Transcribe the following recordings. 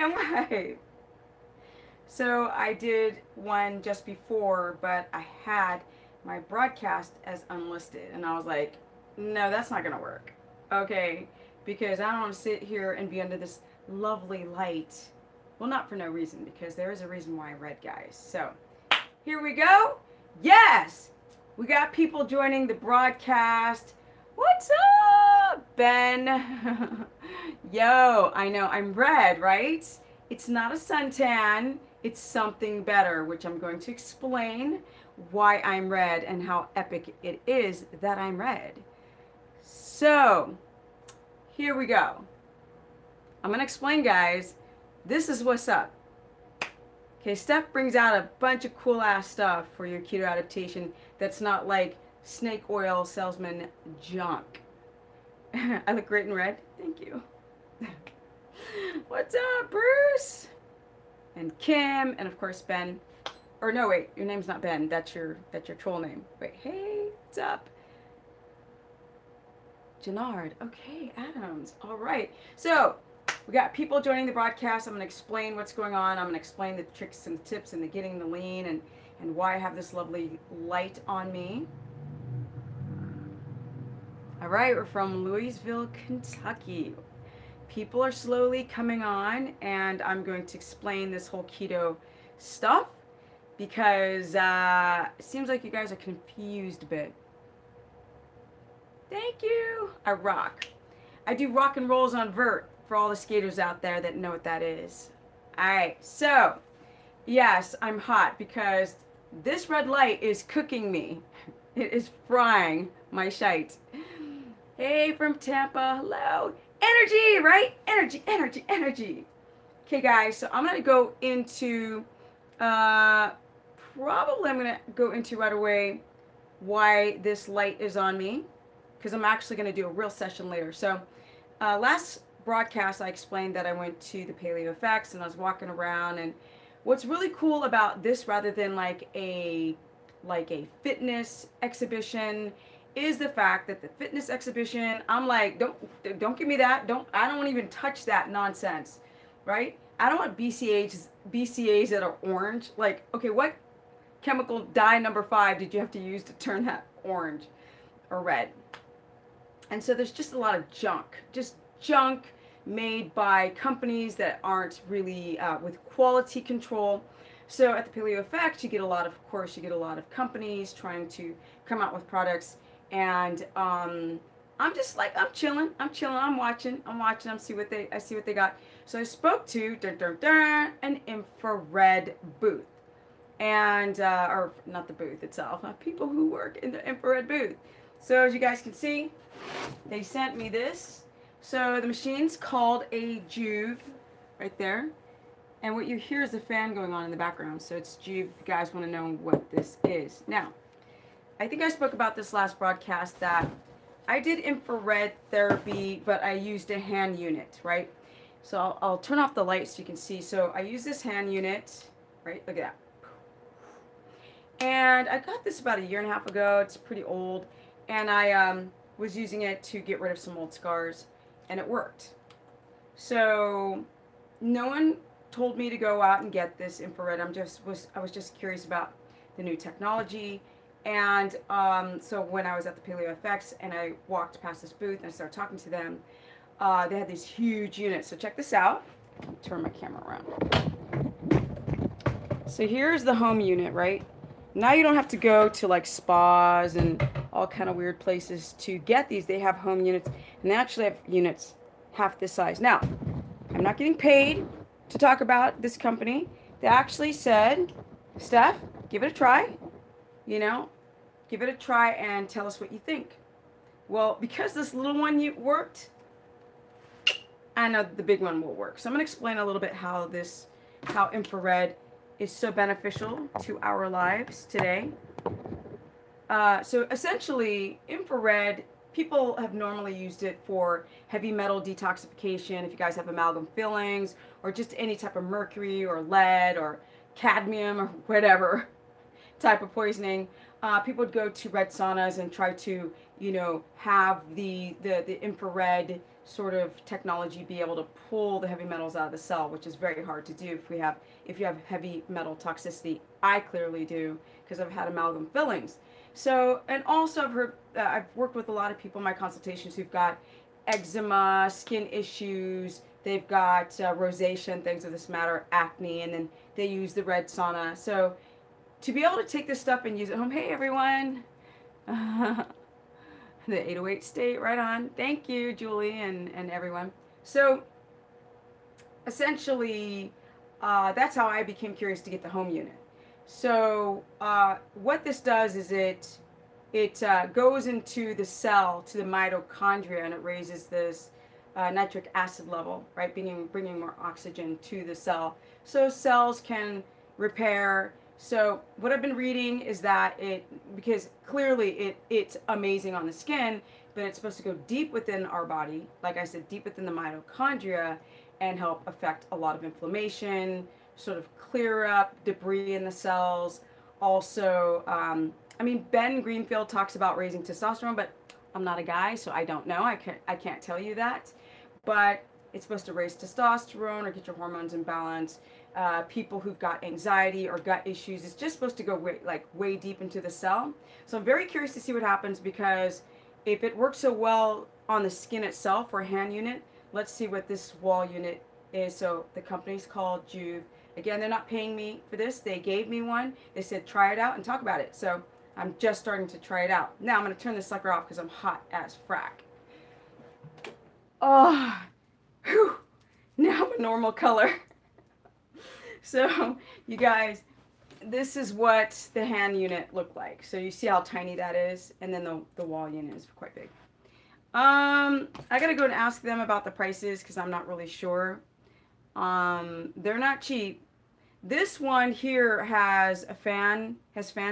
am I? So I did one just before, but I had my broadcast as unlisted. And I was like, no, that's not going to work. Okay. Because I don't want to sit here and be under this lovely light. Well, not for no reason, because there is a reason why I read, guys. So here we go. Yes! We got people joining the broadcast. What's up, Ben? Yo, I know I'm red, right? It's not a suntan. It's something better, which I'm going to explain why I'm red and how epic it is that I'm red. So, here we go. I'm going to explain, guys. This is what's up. Okay, Steph brings out a bunch of cool ass stuff for your keto adaptation that's not like snake oil salesman junk. I look great in red. Thank you. What's up, Bruce? And Kim, and of course Ben. Or no, wait, your name's not Ben. That's your troll name. Wait, hey, what's up? Jannard. Okay, Adams. All right. So we got people joining the broadcast. I'm going to explain what's going on. I'm going to explain the tricks and the tips and the getting the lean and why I have this lovely light on me. All right, we're from Louisville, Kentucky. People are slowly coming on, and I'm going to explain this whole keto stuff because it seems like you guys are confused a bit. Thank you. I rock. I do rock and rolls on vert for all the skaters out there that know what that is. All right, so yes, I'm hot because this red light is cooking me. It is frying my shite. Hey, from Tampa, hello. Energy, right? Energy, energy, energy. Okay, guys, so I'm going to go into, probably I'm going to go into right away why this light is on me, because I'm actually going to do a real session later. So last broadcast, I explained that I went to the Paleo FX and I was walking around, and what's really cool about this rather than like a fitness exhibition is the fact that the fitness exhibition, I'm like, don't give me that. I don't want to even touch that nonsense, right? I don't want BCAAs that are orange. Like, okay, what chemical dye number 5 did you have to use to turn that orange or red? And so there's just a lot of junk made by companies that aren't really with quality control. So at the Paleo Effect, you get a lot of companies trying to come out with products. And I'm just like, I'm chilling, I'm watching, I see what they got. So I spoke to an infrared booth, and or not the booth itself, people who work in the infrared booth. So as you guys can see, they sent me this. So the machine's called a Juve, right there. And what you hear is the fan going on in the background. So it's Juve, if you guys want to know what this is. Now, I think I spoke about this last broadcast that I did infrared therapy, but I used a hand unit, right? So I'll turn off the light so you can see. So I use this hand unit, right? Look at that. And I got this about 1.5 years ago. It's pretty old. And I was using it to get rid of some old scars, and it worked. So no one told me to go out and get this infrared. I was just curious about the new technology. And so when I was at the Paleo FX and I walked past this booth and I started talking to them, they had these huge units. So check this out. Turn my camera around. So here's the home unit, right? Now you don't have to go to like spas and all kind of weird places to get these. They have home units, and they actually have units half this size. Now, I'm not getting paid to talk about this company. They actually said, Steph, give it a try. You know, give it a try and tell us what you think. Well, because this little one worked, I know the big one will work. So I'm going to explain a little bit how infrared is so beneficial to our lives today. So essentially, infrared, people have normally used it for heavy metal detoxification. If you guys have amalgam fillings, or just any type of mercury or lead or cadmium or whatever. type of poisoning, people would go to red saunas and try to, you know, have the infrared sort of technology be able to pull the heavy metals out of the cell, which is very hard to do if you have heavy metal toxicity. I clearly do because I've had amalgam fillings. So, and also I've worked with a lot of people in my consultations who've got eczema, skin issues, they've got rosacea and things of this matter, acne, and then they use the red sauna. So to be able to take this stuff and use it at home, hey everyone, the 808 state, right on. Thank you, Julie, and everyone. So essentially, that's how I became curious to get the home unit. So what this does is it goes into the cell, to the mitochondria, and it raises this nitric acid level, right? Bringing more oxygen to the cell, so cells can repair. So what I've been reading is that because clearly it's amazing on the skin, but it's supposed to go deep within our body, like I said, deep within the mitochondria, and help affect a lot of inflammation, sort of clear up debris in the cells. Also, I mean, Ben Greenfield talks about raising testosterone, but I'm not a guy, so I don't know. I can't tell you that. But it's supposed to raise testosterone or get your hormones in balance. People who've got anxiety or gut issues, it's just supposed to go way deep into the cell. So I'm very curious to see what happens, because if it works so well on the skin itself for a hand unit, let's see what this wall unit is. So the company's called Juve. Again, they're not paying me for this. They gave me one. They said, try it out and talk about it. So I'm just starting to try it out. Now I'm going to turn this sucker off because I'm hot as frack. Oh, whew. Now I'm a normal color. So you guys, this is what the hand unit looked like. So you see how tiny that is, and then the wall unit is quite big. I gotta go and ask them about the prices because I'm not really sure. They're not cheap. This one here has fans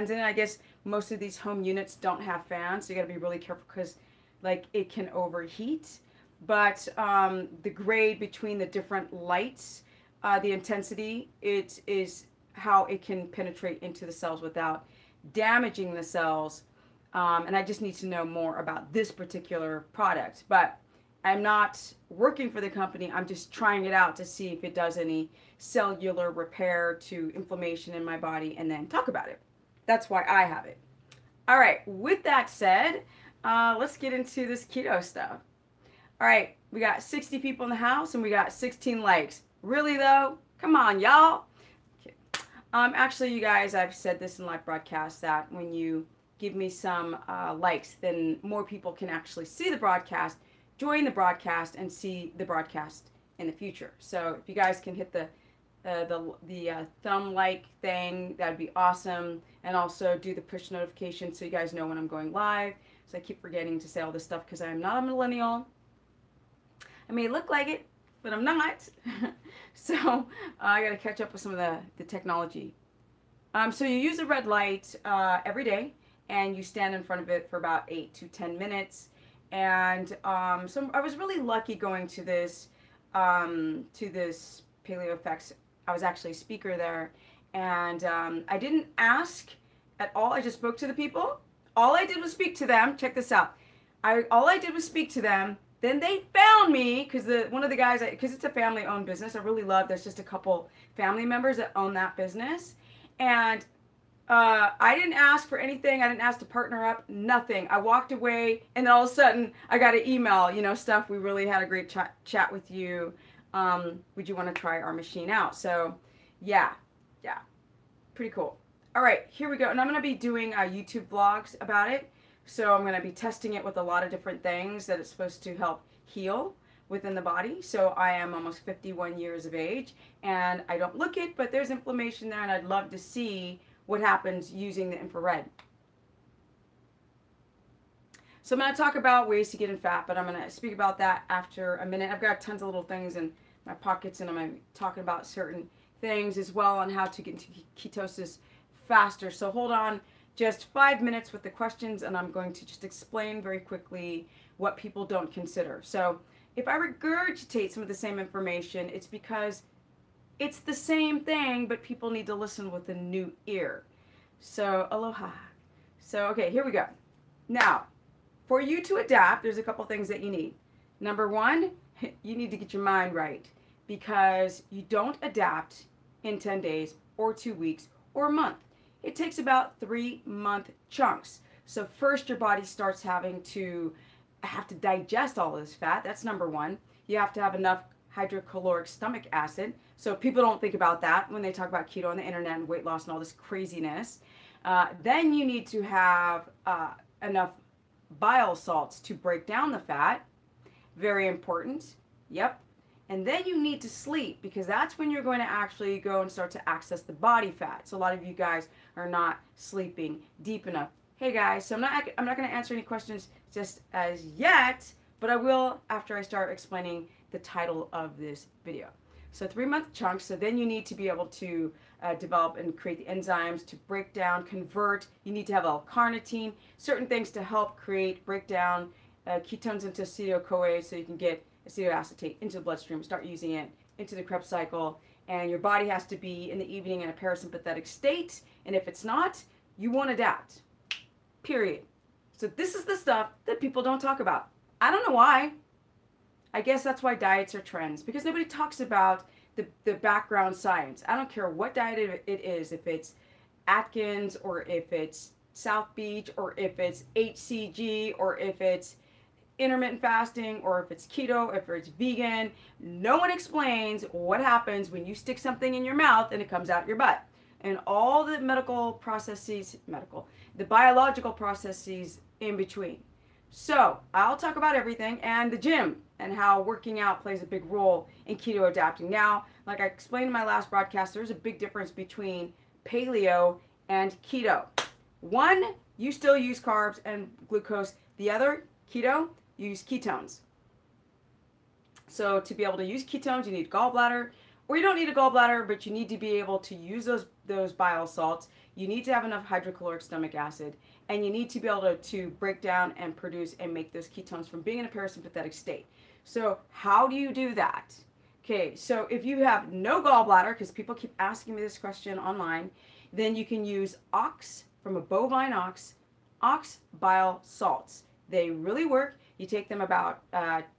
in it. I guess most of these home units don't have fans, so you gotta be really careful because like it can overheat. But the grade between the different lights, the intensity, it is how it can penetrate into the cells without damaging the cells. And I just need to know more about this particular product. But I'm not working for the company. I'm just trying it out to see if it does any cellular repair to inflammation in my body, and then talk about it. That's why I have it. All right, with that said, let's get into this keto stuff. All right, we got 60 people in the house and we got 16 likes. Really though? Come on, y'all. Okay. Actually, you guys, I've said this in live broadcasts that when you give me some likes, then more people can actually see the broadcast, join the broadcast, and see the broadcast in the future. So if you guys can hit the thumb like thing, that'd be awesome. And also do the push notification so you guys know when I'm going live. So I keep forgetting to say all this stuff because I am not a millennial. I may look like it, but I'm not. So I got to catch up with some of the technology. So you use a red light every day, and you stand in front of it for about 8 to 10 minutes. And so I was really lucky going to this Paleo Effects. I was actually a speaker there, and I didn't ask at all. I just spoke to the people. All I did was speak to them. Check this out. All I did was speak to them. Then they found me because one of the guys, because it's a family-owned business, I really love. There's just a couple family members that own that business, and I didn't ask for anything. I didn't ask to partner up. Nothing. I walked away, and then all of a sudden, I got an email. You know, stuff. We really had a great chat with you. Would you want to try our machine out? So, yeah, pretty cool. All right, here we go. And I'm going to be doing YouTube vlogs about it. So I'm going to be testing it with a lot of different things that it's supposed to help heal within the body. So I am almost 51 years of age, and I don't look it, but there's inflammation there, and I'd love to see what happens using the infrared. So I'm going to talk about ways to get in fat, but I'm going to speak about that after a minute. I've got tons of little things in my pockets, and I'm going to be talking about certain things as well on how to get into ketosis faster. So hold on just 5 minutes with the questions, and I'm going to just explain very quickly what people don't consider. So if I regurgitate some of the same information, it's because it's the same thing, but people need to listen with a new ear. So, aloha. So, okay, here we go. Now, for you to adapt, there's a couple things that you need. Number one, you need to get your mind right because you don't adapt in 10 days or 2 weeks or a month. It takes about 3-month chunks. So first your body starts having to digest all of this fat. That's number one. You have to have enough hydrochloric stomach acid. So people don't think about that when they talk about keto on the internet and weight loss and all this craziness. Then you need to have enough bile salts to break down the fat. Very important. Yep. And then you need to sleep because that's when you're going to actually go and start to access the body fat. So a lot of you guys are not sleeping deep enough. Hey guys, so I'm not going to answer any questions just as yet, but I will after I start explaining the title of this video. So 3-month chunks. So then you need to be able to develop and create the enzymes to break down, convert. You need to have L-carnitine, certain things to help break down ketones into acetyl-CoA so you can get acetoacetate into the bloodstream, start using it into the Krebs cycle. And your body has to be in the evening in a parasympathetic state. And if it's not, you won't adapt. Period. So this is the stuff that people don't talk about. I don't know why. I guess that's why diets are trends, because nobody talks about the background science. I don't care what diet it is, if it's Atkins or if it's South Beach or if it's HCG or if it's intermittent fasting or if it's keto, if it's vegan. No one explains what happens when you stick something in your mouth and it comes out your butt. And all the the biological processes in between. So I'll talk about everything and the gym and how working out plays a big role in keto adapting. Now, like I explained in my last broadcast, there's a big difference between paleo and keto. One, you still use carbs and glucose. The other, keto, you use ketones. So to be able to use ketones, you need gallbladder, or you don't need a gallbladder, but you need to be able to use those bile salts. You need to have enough hydrochloric stomach acid, and you need to be able to break down and produce and make those ketones from being in a parasympathetic state. So how do you do that? Okay, so if you have no gallbladder, because people keep asking me this question online, then you can use ox, from a bovine ox bile salts. They really work. You take them about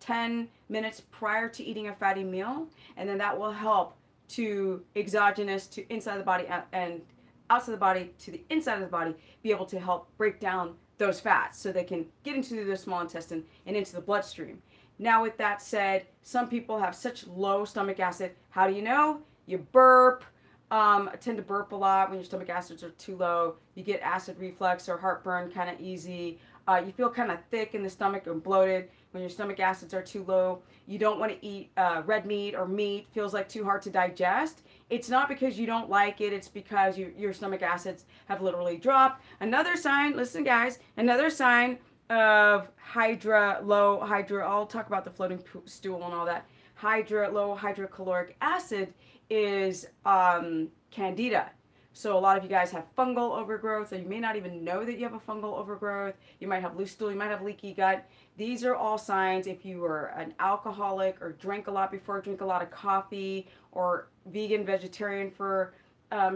10 minutes prior to eating a fatty meal, and then that will help to exogenous to inside the body and outside the body to the inside of the body, be able to help break down those fats so they can get into the small intestine and into the bloodstream. Now, with that said, some people have such low stomach acid. How do you know? You burp. Tend to burp a lot when your stomach acids are too low. You get acid reflux or heartburn kind of easy. You feel kind of thick in the stomach and bloated when your stomach acids are too low. You don't want to eat red meat or meat. Feels like too hard to digest. It's not because you don't like it. It's because your stomach acids have literally dropped. Another sign, listen guys, another sign of low hydra, I'll talk about the floating stool and all that. Low hydrochloric acid is candida. So a lot of you guys have fungal overgrowth, or you may not even know that you have a fungal overgrowth. You might have loose stool, you might have leaky gut. These are all signs if you were an alcoholic or drank a lot before, drink a lot of coffee, or vegan, vegetarian for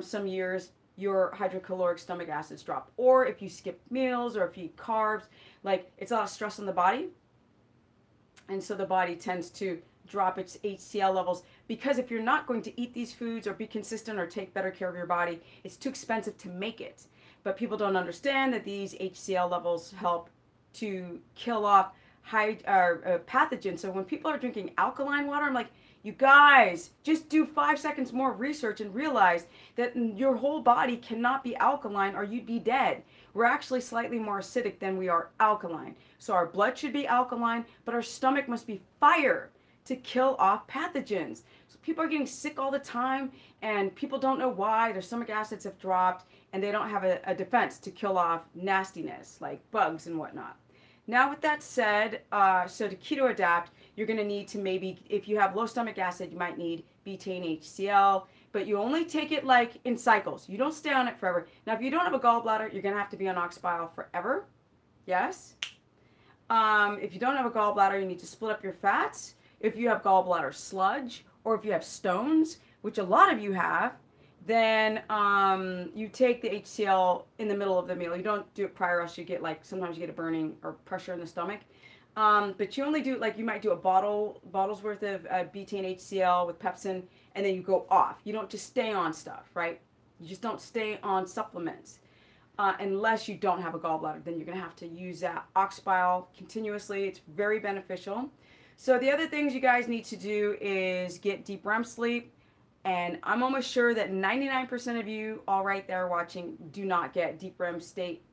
some years, your hydrochloric stomach acids drop. Or if you skip meals or if you eat carbs, like it's a lot of stress on the body. And so the body tends to drop its HCl levels, because if you're not going to eat these foods or be consistent or take better care of your body, it's too expensive to make it. But people don't understand that these HCl levels help to kill off pathogens. So when people are drinking alkaline water, I'm like, you guys, just do 5 seconds more research and realize that your whole body cannot be alkaline or you'd be dead. We're actually slightly more acidic than we are alkaline. So our blood should be alkaline, but our stomach must be fire to kill off pathogens. So people are getting sick all the time, and people don't know why. Their stomach acids have dropped, and they don't have a defense to kill off nastiness like bugs and whatnot. Now, with that said, so to keto adapt, you're going to need to maybe, if you have low stomach acid, you might need betaine HCl, but you only take it like in cycles. You don't stay on it forever. Now, if you don't have a gallbladder, you're going to have to be on ox bile forever. Yes. If you don't have a gallbladder, you need to split up your fats. If you have gallbladder sludge, or if you have stones, which a lot of you have, Then you take the HCl in the middle of the meal. You don't do it prior, else you get like, sometimes you get a burning or pressure in the stomach. But you only do, like, you might do a bottle's worth of betaine HCl with pepsin, and then you go off. You don't just stay on stuff, right? You just don't stay on supplements. Unless you don't have a gallbladder, then you're going to have to use that ox bile continuously. It's very beneficial. So the other things you guys need to do is get deep REM sleep. And I'm almost sure that 99% of you all right there watching do not get deep REM state,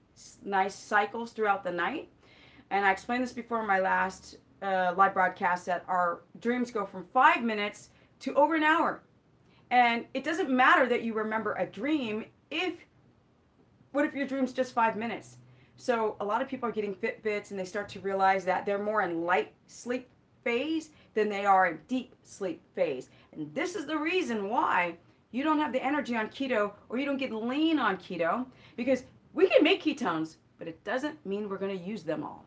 nice cycles throughout the night. And I explained this before in my last live broadcast, that our dreams go from 5 minutes to over an hour. And it doesn't matter that you remember a dream what if your dream's just 5 minutes? So a lot of people are getting Fitbits, and they start to realize that they're more in light sleep phase than they are in deep sleep phase. And this is the reason why you don't have the energy on keto, or you don't get lean on keto, because we can make ketones, but it doesn't mean we're going to use them all.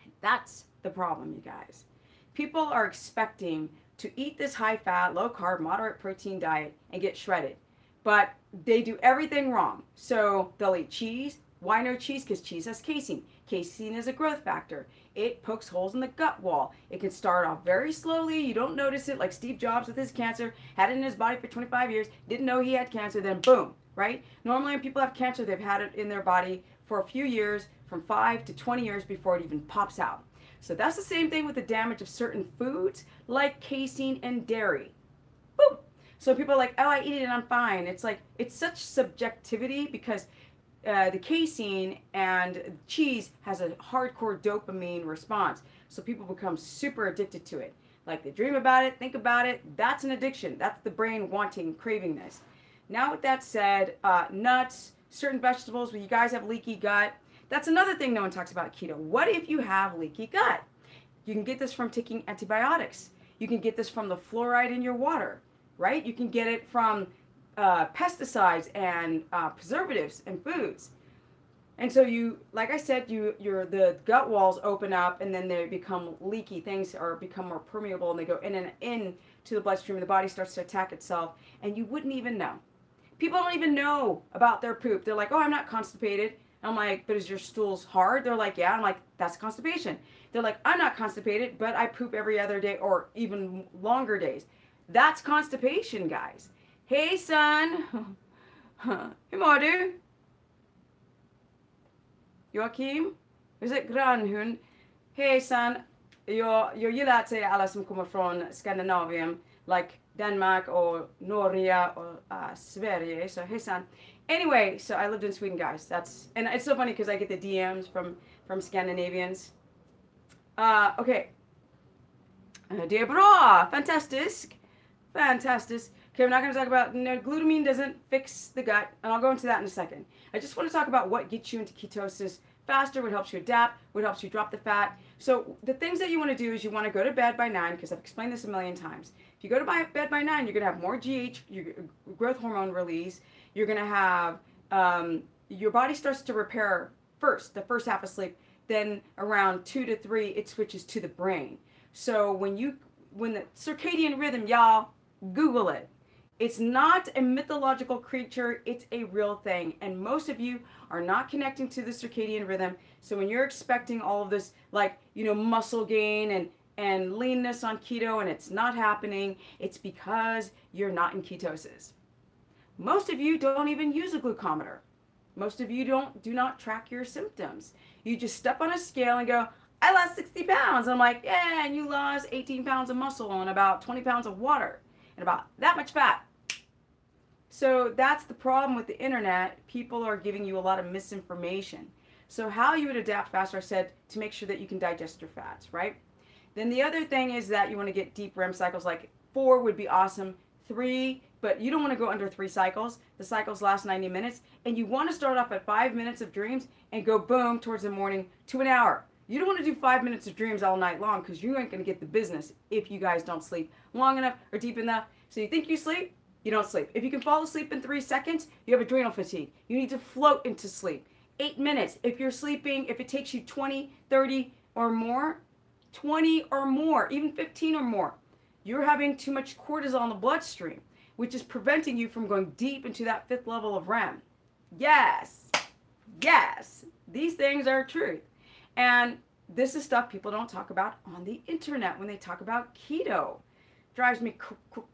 And that's the problem, you guys. People are expecting to eat this high fat, low carb, moderate protein diet and get shredded. But they do everything wrong. So they'll eat cheese. Why no cheese? Because cheese has casein. Casein is a growth factor. It pokes holes in the gut wall. It can start off very slowly. You don't notice it, like Steve Jobs with his cancer, had it in his body for 25 years, didn't know he had cancer, then boom, right? Normally when people have cancer, they've had it in their body for a few years, from 5 to 20 years before it even pops out. So that's the same thing with the damage of certain foods like casein and dairy. Boom. So people are like, oh, I eat it and I'm fine. It's like, it's such subjectivity, because the casein and cheese has a hardcore dopamine response. So people become super addicted to it. Like, they dream about it, think about it. That's an addiction. That's the brain wanting, craving this. Now with that said, nuts, certain vegetables, when you guys have leaky gut, that's another thing no one talks about keto. What if you have leaky gut? You can get this from taking antibiotics. You can get this from the fluoride in your water, right? You can get it from pesticides and preservatives and foods. And so you, like I said, the gut walls open up, and then they become leaky. Things are become more permeable, and they go in and in to the bloodstream, and the body starts to attack itself, and you wouldn't even know. People don't even know about their poop. They're like, oh, I'm not constipated. I'm like, but is your stools hard? They're like, yeah. I'm like, that's constipation. They're like, I'm not constipated, but I poop every other day or even longer days. That's constipation, guys. Hey, son. Hur mår du? Joakim? Hur ser grannhund? Hej, son. Jag gillar att säga alla som kommer från Skandinavien, like Denmark or Norge or Sverige. So, hey, son. Anyway, so I lived in Sweden, guys. And it's so funny because I get the DMs from Scandinavians. Okay. Det är bra. Fantastisk. Okay, we're not going to talk about, glutamine doesn't fix the gut, and I'll go into that in a second. I just want to talk about what gets you into ketosis faster, what helps you adapt, what helps you drop the fat. So the things that you want to do is you want to go to bed by 9, because I've explained this a million times. If you go to bed by 9, you're going to have more your growth hormone release. You're going to have, your body starts to repair first, the first half of sleep. Then around 2 to 3, it switches to the brain. So when the circadian rhythm, y'all, Google it. It's not a mythological creature, it's a real thing. And most of you are not connecting to the circadian rhythm. So when you're expecting all of this, like, muscle gain and leanness on keto, and it's not happening, it's because you're not in ketosis. Most of you don't even use a glucometer. Most of you do not track your symptoms. You just step on a scale and go, I lost 60 pounds. I'm like, yeah, and you lost 18 pounds of muscle and about 20 pounds of water and about that much fat. So that's the problem with the internet. People are giving you a lot of misinformation. So how you would adapt faster, I said, to make sure that you can digest your fats, right? Then the other thing is that you want to get deep REM cycles, like 4 would be awesome, 3, but you don't want to go under 3 cycles. The cycles last 90 minutes, and you want to start off at 5 minutes of dreams and go boom towards the morning to an hour. You don't want to do 5 minutes of dreams all night long, because you ain't going to get the business if you guys don't sleep long enough or deep enough. So you think you sleep, you don't sleep. If you can fall asleep in 3 seconds, you have adrenal fatigue. You need to float into sleep. 8 minutes. If you're sleeping, if it takes you 20, 30 or more, 20 or more, even 15 or more, you're having too much cortisol in the bloodstream. which is preventing you from going deep into that fifth level of REM. Yes, yes, these things are truth. And this is stuff people don't talk about on the internet when they talk about keto. Drives me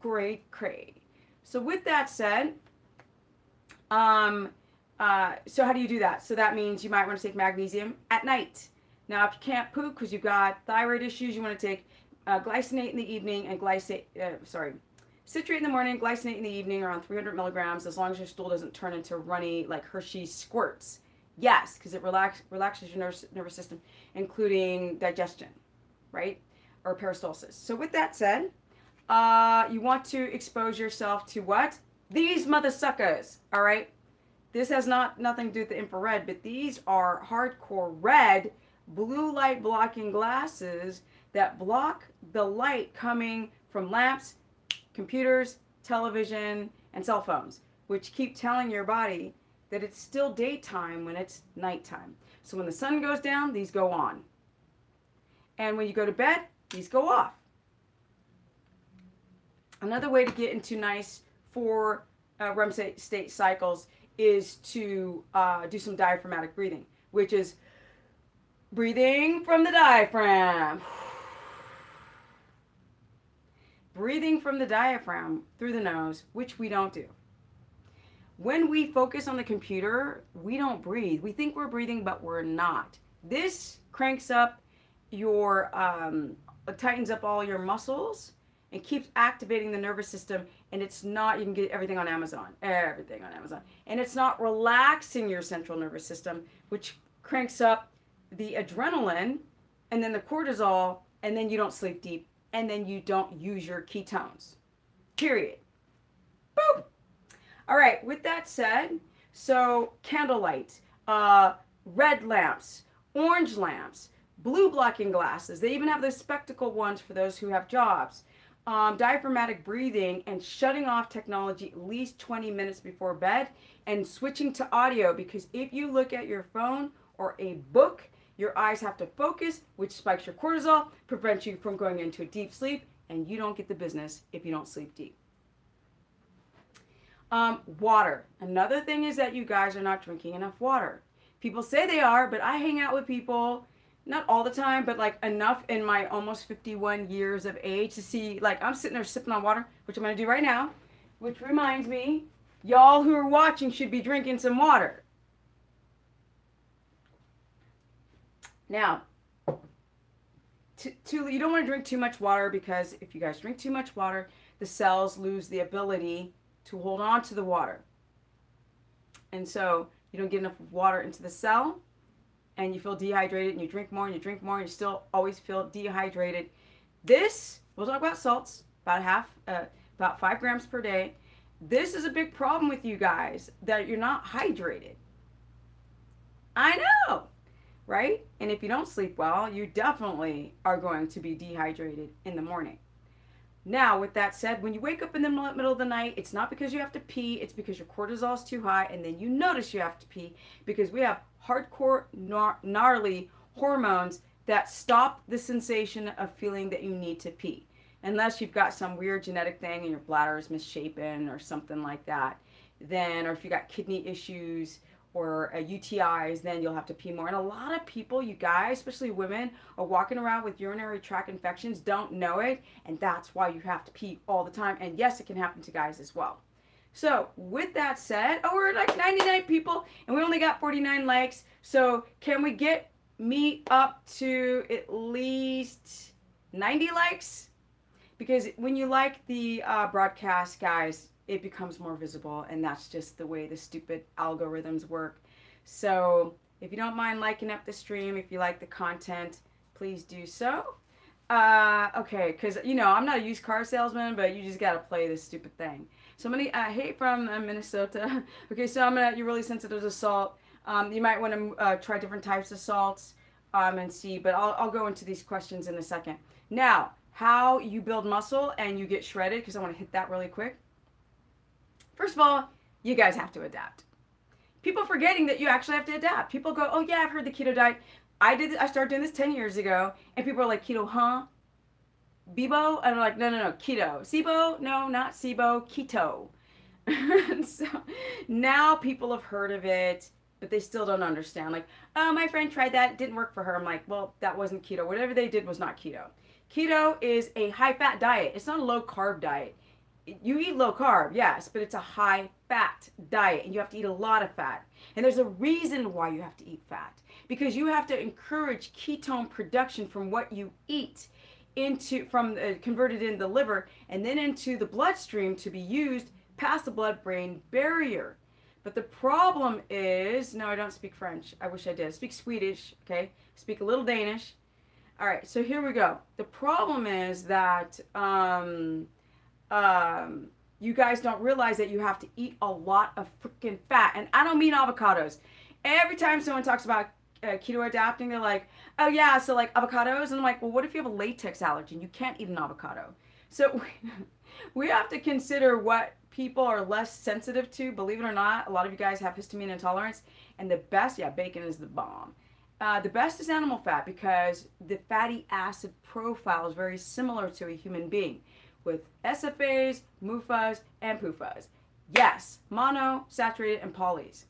cray. So with that said, so how do you do that? So that means you might want to take magnesium at night. Now, if you can't poop because you've got thyroid issues, you want to take glycinate in the evening and citrate in the morning, glycinate in the evening, around 300 milligrams, as long as your stool doesn't turn into runny, like Hershey's squirts. Yes, because it relaxes your nervous system, including digestion, right? Or peristalsis. So with that said, you want to expose yourself to what? These mother suckers, all right? This has nothing to do with the infrared, but these are hardcore red blue light blocking glasses that block the light coming from lamps, computers, television, and cell phones, which keep telling your body that it's still daytime when it's nighttime. So when the sun goes down, these go on. And when you go to bed, these go off. Another way to get into nice 4 REM state cycles is to do some diaphragmatic breathing, which is breathing from the diaphragm. Breathing from the diaphragm through the nose, which we don't do. When we focus on the computer, we don't breathe. We think we're breathing, but we're not. This cranks up your, tightens up all your muscles and keeps activating the nervous system. And it's not, you can get everything on Amazon. And it's not relaxing your central nervous system, which cranks up the adrenaline and then the cortisol, and then you don't sleep deep, and then you don't use your ketones. Period. Boop. All right, with that said, so candlelight, red lamps, orange lamps, blue blocking glasses. They even have those spectacle ones for those who have jobs. Diaphragmatic breathing and shutting off technology at least 20 minutes before bed and switching to audio, because if you look at your phone or a book, your eyes have to focus, which spikes your cortisol, prevents you from going into a deep sleep, and you don't get the business if you don't sleep deep. Water. Another thing is that you guys are not drinking enough water. People say they are, but I hang out with people, not all the time, but like enough in my almost 51 years of age to see, like, I'm sitting there sipping on water, which I'm going to do right now, which reminds me, y'all who are watching should be drinking some water. Now, you don't want to drink too much water, because if you guys drink too much water, the cells lose the ability to hold on to the water. And so you don't get enough water into the cell, and you feel dehydrated, and you drink more and you drink more, and you still always feel dehydrated. This, we'll talk about salts, about 5 grams per day. This is a big problem with you guys, that you're not hydrated. I know, right? And if you don't sleep well, you definitely are going to be dehydrated in the morning. Now, with that said, when you wake up in the middle of the night, it's not because you have to pee, it's because your cortisol is too high, and then you notice you have to pee, because we have hardcore, gnarly hormones that stop the sensation of feeling that you need to pee. Unless you've got some weird genetic thing and your bladder is misshapen or something like that, then, or if you got kidney issues or UTIs, then you'll have to pee more. And a lot of people, you guys, especially women, are walking around with urinary tract infections, don't know it, and that's why you have to pee all the time. And yes, it can happen to guys as well. So with that said, we're like 99 people, and we only got 49 likes. So can we get me up to at least 90 likes? Because when you like the broadcast, guys, it becomes more visible, and that's just the way the stupid algorithms work. So if you don't mind liking up the stream, if you like the content, please do so. Okay, because, you know, I'm not a used car salesman, but you just got to play this stupid thing. Somebody, hey, from Minnesota. Okay, so you're really sensitive to salt. You might want to try different types of salts and see, but I'll go into these questions in a second. Now, how you build muscle and you get shredded, because I want to hit that really quick. First of all, you guys have to adapt. People forgetting that you actually have to adapt. People go, oh yeah, I've heard the keto diet. I started doing this 10 years ago, and people are like, keto, huh? Bebo? And I'm like, no, keto. SIBO? No, not SIBO, keto. And so now people have heard of it, but they still don't understand. Like, oh, my friend tried that, it didn't work for her. I'm like, well, that wasn't keto. Whatever they did was not keto. Keto is a high fat diet. It's not a low carb diet. You eat low carb, yes, but it's a high fat diet and you have to eat a lot of fat. And there's a reason why you have to eat fat, because you have to encourage ketone production from what you eat into from converted in the liver and then into the bloodstream to be used past the blood-brain barrier. But the problem is, no, I don't speak French. I wish I did. I speak Swedish, okay? I speak a little Danish. All right, so here we go. The problem is that you guys don't realize that you have to eat a lot of freaking fat. And I don't mean avocados. Every time someone talks about keto adapting, they're like, oh yeah, so like avocados. And I'm like, well, what if you have a latex allergy and you can't eat an avocado? So we have to consider what people are less sensitive to. Believe it or not, a lot of you guys have histamine intolerance. And the best, yeah, bacon is the bomb. The best is animal fat because the fatty acid profile is very similar to a human being with SFAs, MUFAs, and PUFAs. Yes, mono, saturated, and polys.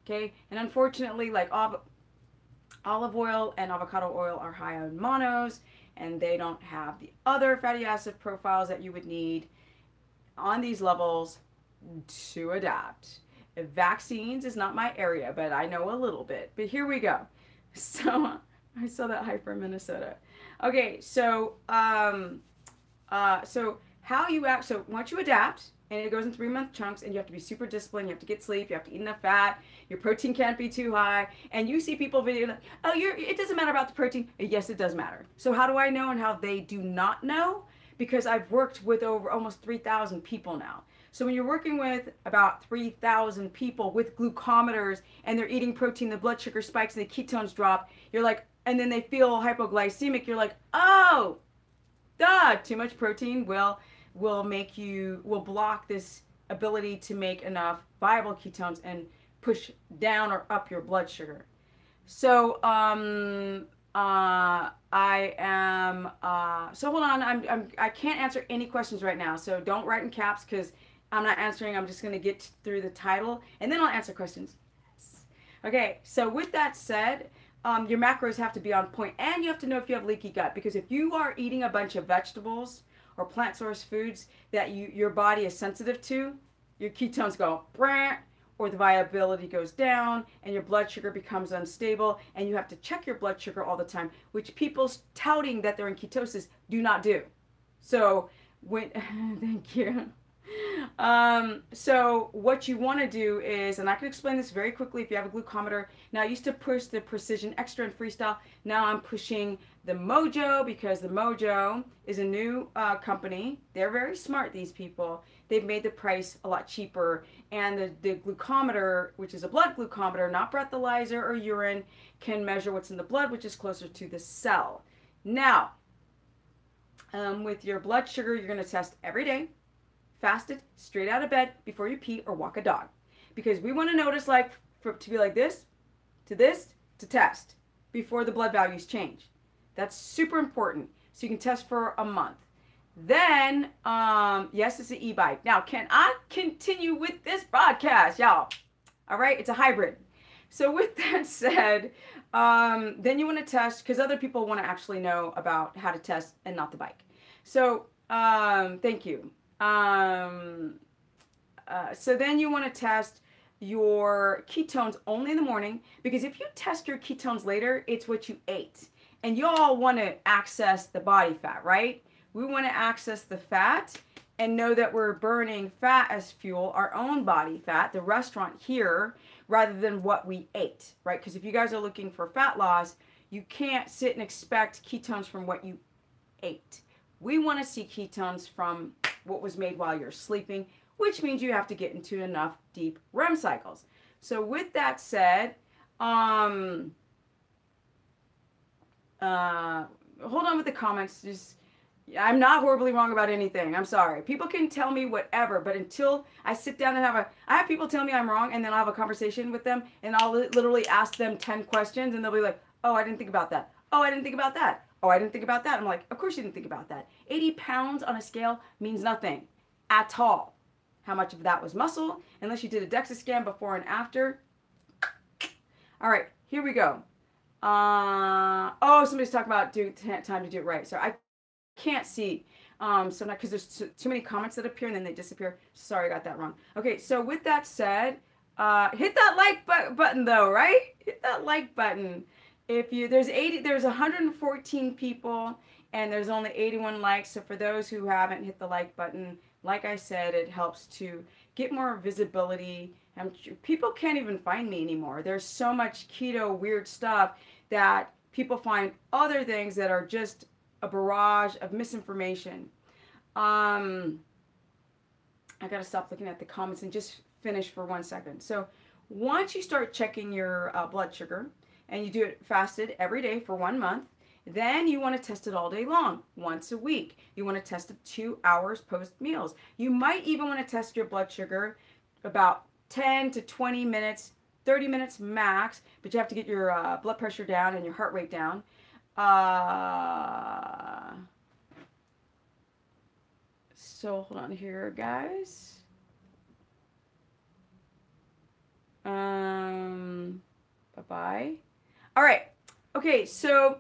Okay, and unfortunately, like olive oil and avocado oil are high on monos, and they don't have the other fatty acid profiles that you would need on these levels to adapt. Vaccines is not my area, but I know a little bit. But here we go. So I saw that hyper in Minnesota. Okay, so so how you act, so once you adapt, and it goes in 3-month chunks, and you have to be super disciplined, you have to get sleep, you have to eat enough fat, your protein can't be too high, and you see people video like, oh, it doesn't matter about the protein. Yes, it does matter. So how do I know and how they do not know? Because I've worked with over almost 3,000 people now. So when you're working with about 3,000 people with glucometers, and they're eating protein, the blood sugar spikes, and the ketones drop, you're like, and then they feel hypoglycemic, you're like, oh, duh, too much protein will block this ability to make enough viable ketones and push down or up your blood sugar. So so hold on, I can't answer any questions right now, so don't write in caps because I'm not answering. I'm just going to get through the title and then I'll answer questions. Okay, so with that said, your macros have to be on point, and you have to know if you have leaky gut, because if you are eating a bunch of vegetables or plant source foods that your body is sensitive to, your ketones go brant, or the viability goes down and your blood sugar becomes unstable, and you have to check your blood sugar all the time, which people touting that they're in ketosis do not do. So when thank you. So what you want to do is, and I can explain this very quickly if you have a glucometer. Now, I used to push the Precision Extra and Freestyle. Now I'm pushing the Mojo, because the Mojo is a new company. They're very smart, these people. They've made the price a lot cheaper. And the glucometer, which is a blood glucometer, not breathalyzer or urine, can measure what's in the blood, which is closer to the cell. Now, with your blood sugar, you're going to test every day. Fasted, straight out of bed, before you pee or walk a dog. Because we want to notice, like, to be like this, to test, before the blood values change. That's super important. So you can test for a month. Then, yes, it's an e-bike. Now, can I continue with this broadcast, y'all? All right, it's a hybrid. So with that said, then you want to test, because other people want to actually know about how to test and not the bike. So, thank you. So then you want to test your ketones only in the morning, because if you test your ketones later, it's what you ate. And you all want to access the body fat, right? We want to access the fat and know that we're burning fat as fuel, our own body fat, the restaurant here, rather than what we ate, right? Because if you guys are looking for fat loss, you can't sit and expect ketones from what you ate. We want to see ketones from what was made while you're sleeping, which means you have to get into enough deep REM cycles. So with that said, hold on with the comments. I'm not horribly wrong about anything. I'm sorry. People can tell me whatever, but until I sit down and I have people tell me I'm wrong, and then I'll have a conversation with them, and I'll literally ask them 10 questions, and they'll be like, oh, I didn't think about that. Oh, I didn't think about that. Oh, I didn't think about that. I'm like, of course you didn't think about that. 80 pounds on a scale means nothing at all. How much of that was muscle? Unless you did a DEXA scan before and after. All right, here we go. Oh, somebody's talking about time to do it right. So I can't see. So not because there's too many comments that appear and then they disappear. Sorry, I got that wrong. Okay, so with that said, hit that like button though, right? Hit that like button. If you there's 114 people and there's only 81 likes. So for those who haven't hit the like button, like I said, it helps to get more visibility. And people can't even find me anymore. There's so much keto weird stuff that people find other things that are just a barrage of misinformation. I gotta stop looking at the comments and just finish for 1 second. So once you start checking your blood sugar and you do it fasted every day for 1 month, then you want to test it all day long, once a week. You want to test it 2 hours post meals. You might even want to test your blood sugar about 10 to 20 minutes, 30 minutes max, but you have to get your blood pressure down and your heart rate down. So hold on here, guys. Bye-bye. All right. Okay, so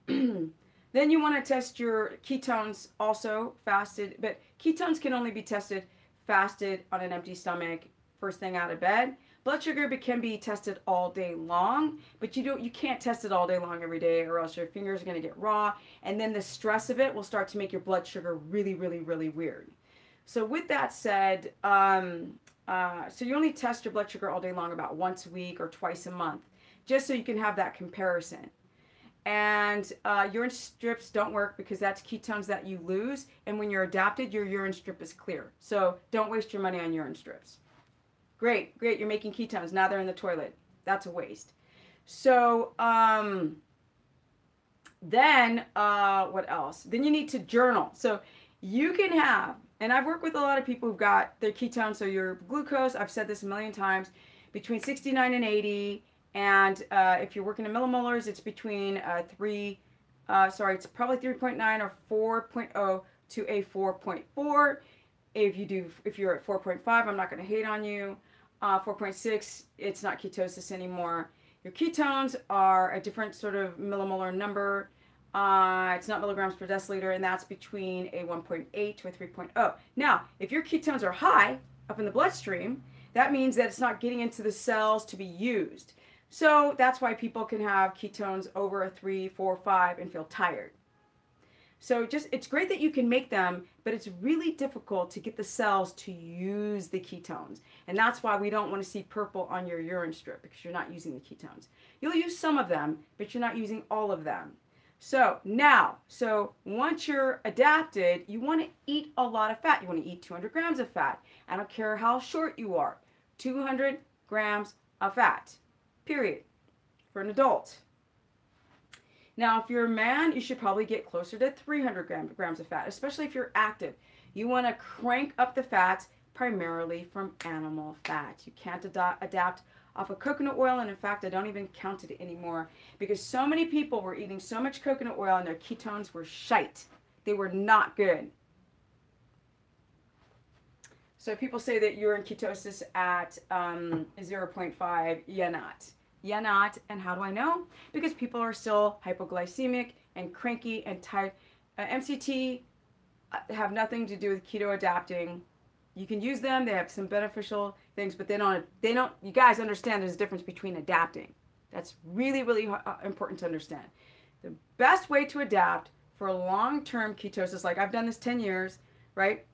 then you want to test your ketones also fasted, but ketones can only be tested fasted on an empty stomach first thing out of bed. Blood sugar can be tested all day long, but you can't test it all day long every day or else your fingers are going to get raw, and then the stress of it will start to make your blood sugar really, really, really weird. So with that said, so you only test your blood sugar all day long about once a week or twice a month, just so you can have that comparison. And urine strips don't work because that's ketones that you lose. And when you're adapted, your urine strip is clear. So don't waste your money on urine strips. Great, you're making ketones. Now they're in the toilet. That's a waste. So then what else? Then you need to journal. So you can have, and I've worked with a lot of people who've got their ketones, so your glucose, I've said this a million times, between 69 and 80. And if you're working in millimolars, it's between it's probably 3.9 or 4.0 to a 4.4. If you're at 4.5, I'm not going to hate on you. 4.6, it's not ketosis anymore. Your ketones are a different sort of millimolar number. It's not milligrams per deciliter, and that's between a 1.8 to a 3.0. Now, if your ketones are high up in the bloodstream, that means that it's not getting into the cells to be used. So that's why people can have ketones over a 3, 4, 5 and feel tired. So it's great that you can make them, but it's really difficult to get the cells to use the ketones. And that's why we don't want to see purple on your urine strip, because you're not using the ketones. You'll use some of them, but you're not using all of them. So once you're adapted, you want to eat a lot of fat. You want to eat 200 grams of fat. I don't care how short you are. 200 grams of fat. Period. For an adult. Now, if you're a man, you should probably get closer to 300 grams of fat, especially if you're active. You want to crank up the fats primarily from animal fat. You can't adapt off of coconut oil, and in fact, I don't even count it anymore because so many people were eating so much coconut oil and their ketones were shite. They were not good. So people say that you're in ketosis at 0.5. You're not. You're not. And how do I know? Because people are still hypoglycemic and cranky and tired. MCT have nothing to do with keto adapting. You can use them. They have some beneficial things, but they don't. You guys understand there's a difference between adapting. That's really, really important to understand. The best way to adapt for long-term ketosis, like I've done this 10 years, right?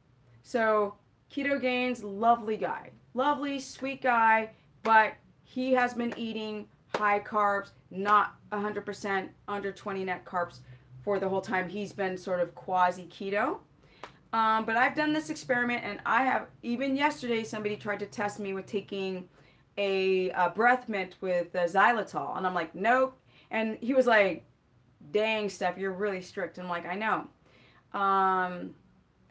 So Keto Gains, lovely guy, lovely, sweet guy, but he has been eating high carbs, not 100% under 20 net carbs for the whole time he's been sort of quasi keto. But I've done this experiment, and I have, even yesterday, somebody tried to test me with taking a breath mint with xylitol, and I'm like, nope. And he was like, dang, Steph, you're really strict. And I'm like, I know. I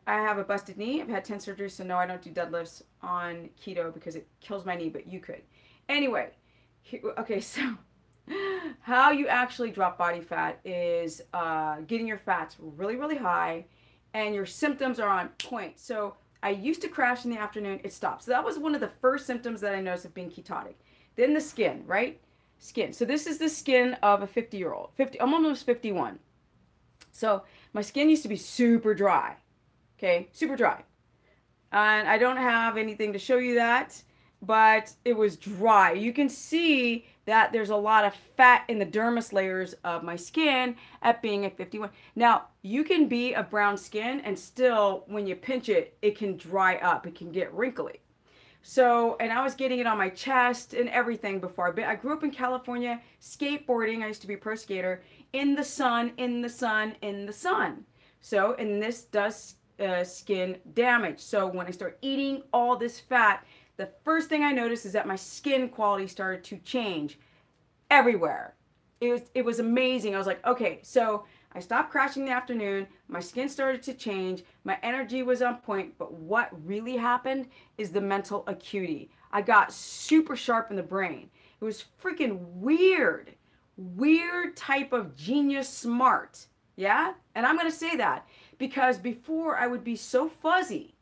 have a busted knee. I've had 10 surgeries, so no, I don't do deadlifts on keto because it kills my knee, but you could. Anyway, okay, so How you actually drop body fat is getting your fats really, really high and your symptoms are on point. So I used to crash in the afternoon, it stopped. So that was one of the first symptoms that I noticed of being ketotic. Then the skin, right? Skin. So this is the skin of a 50-year-old. 50, I'm almost 51. So my skin used to be super dry. Okay, super dry. And I don't have anything to show you that, but it was dry. You can see that there's a lot of fat in the dermis layers of my skin at being at 51. Now, you can be of brown skin and still, when you pinch it, it can dry up. It can get wrinkly. So, and I was getting it on my chest and everything before. I grew up in California, skateboarding. I used to be a pro skater in the sun, in the sun, in the sun. So, and this does skin damage. So when I start eating all this fat, the first thing I noticed is that my skin quality started to change everywhere. It was amazing. I was like, okay, so I stopped crashing in the afternoon. My skin started to change. My energy was on point. But what really happened is the mental acuity. I got super sharp in the brain. It was freaking weird. Weird type of genius smart. Yeah? And I'm going to say that because before I would be so fuzzy.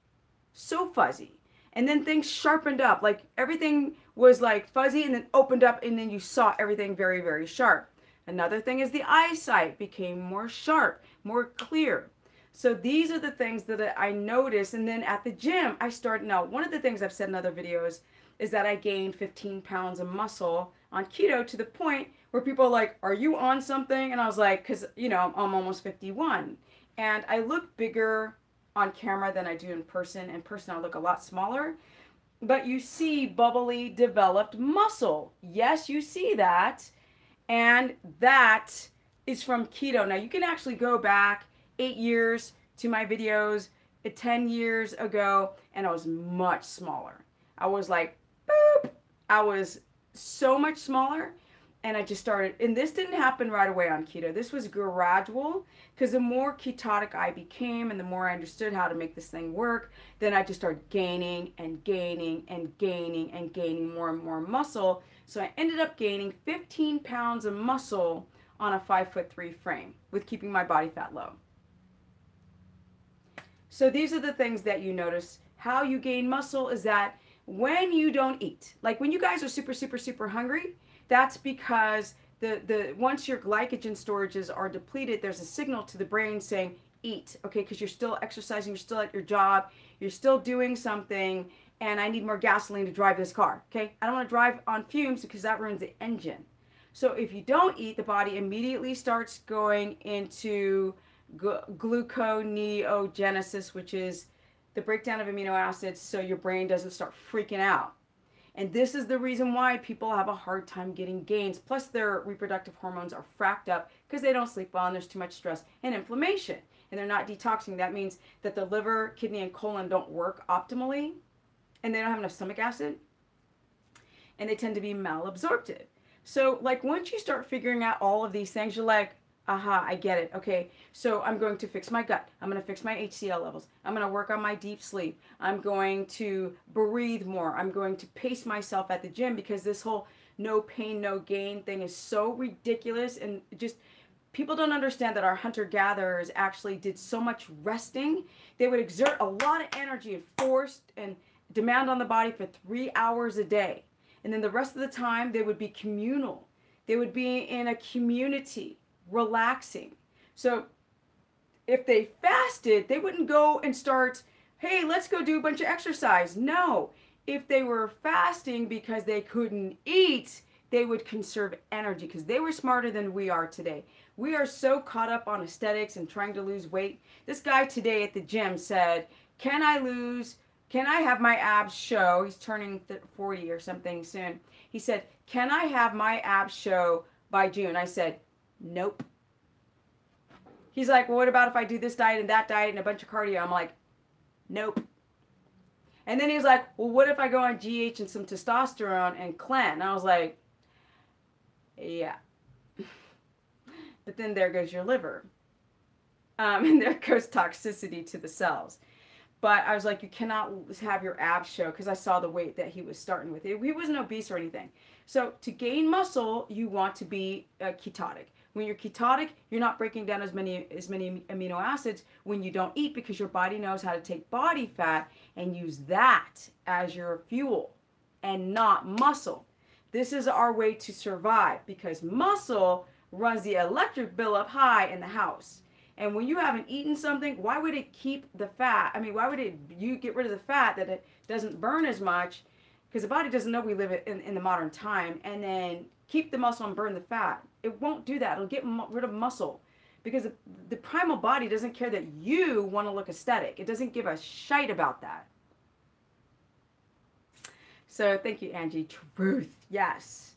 And then things sharpened up. Like everything was like fuzzy and then opened up and then you saw everything very, very sharp. Another thing is the eyesight became more sharp, more clear. So these are the things that I noticed. And then at the gym, I started. Now, one of the things I've said in other videos is that I gained 15 pounds of muscle on keto to the point where people are like, are you on something? And I was like, because, you know, I'm almost 51. And I look bigger on camera than I do in person. In person, I look a lot smaller. But you see bubbly, developed muscle. Yes, you see that. And that is from keto. Now, you can actually go back 8 years to my videos 10 years ago, and I was much smaller. I was like, boop. I was so much smaller, and I just started. And this didn't happen right away on keto. This was gradual, because the more ketotic I became and the more I understood how to make this thing work, then I just started gaining and gaining and gaining and gaining more and more muscle. So I ended up gaining 15 pounds of muscle on a 5'3" frame with keeping my body fat low. So these are the things that you notice. How you gain muscle is that when you don't eat, like when you guys are super, super, super hungry, that's because once your glycogen storages are depleted, there's a signal to the brain saying eat, okay, because you're still exercising, you're still at your job, you're still doing something, and I need more gasoline to drive this car, okay? I don't want to drive on fumes because that ruins the engine. So if you don't eat, the body immediately starts going into gluconeogenesis, which is the breakdown of amino acids so your brain doesn't start freaking out. And this is the reason why people have a hard time getting gains. Plus their reproductive hormones are fracked up because they don't sleep well and there's too much stress and inflammation. And they're not detoxing. That means that the liver, kidney, and colon don't work optimally. And they don't have enough stomach acid, and they tend to be malabsorptive. So like once you start figuring out all of these things, you're like, aha, I get it. Okay, so I'm going to fix my gut. I'm going to fix my HCl levels. I'm going to work on my deep sleep. I'm going to breathe more. I'm going to pace myself at the gym because this whole no pain, no gain thing is so ridiculous. And just people don't understand that our hunter-gatherers actually did so much resting. They would exert a lot of energy and force and demand on the body for 3 hours a day. And then the rest of the time, they would be communal. They would be in a community, relaxing. So if they fasted, they wouldn't go and start, hey, let's go do a bunch of exercise. No. If they were fasting because they couldn't eat, they would conserve energy because they were smarter than we are today. We are so caught up on aesthetics and trying to lose weight. This guy today at the gym said, can I have my abs show? He's turning 40 or something soon. He said, can I have my abs show by June? I said, nope. He's like, well, what about if I do this diet and that diet and a bunch of cardio? I'm like, nope. And then he was like, well, what if I go on GH and some testosterone and cleanse? And I was like, yeah. But then there goes your liver. And there goes toxicity to the cells. But I was like, you cannot have your abs show, because I saw the weight that he was starting with. He wasn't obese or anything. So to gain muscle, you want to be ketotic. When you're ketotic, you're not breaking down as many amino acids when you don't eat, because your body knows how to take body fat and use that as your fuel and not muscle. This is our way to survive, because muscle runs the electric bill up high in the house. And when you haven't eaten something, why would it keep the fat? I mean, why would you get rid of the fat that it doesn't burn as much? Because the body doesn't know we live in the modern time. And then keep the muscle and burn the fat. It won't do that. It'll get rid of muscle. Because the primal body doesn't care that you want to look aesthetic. It doesn't give a shite about that. So thank you, Angie. Truth. Yes.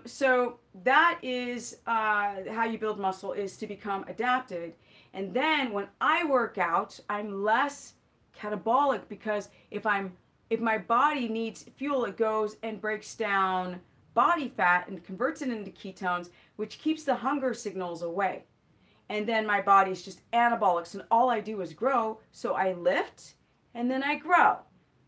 So that is how you build muscle, is to become adapted. And then when I work out, I'm less catabolic, because if my body needs fuel, it goes and breaks down body fat and converts it into ketones, which keeps the hunger signals away. And then my body's just anabolic, and all I do is grow. So I lift and then I grow.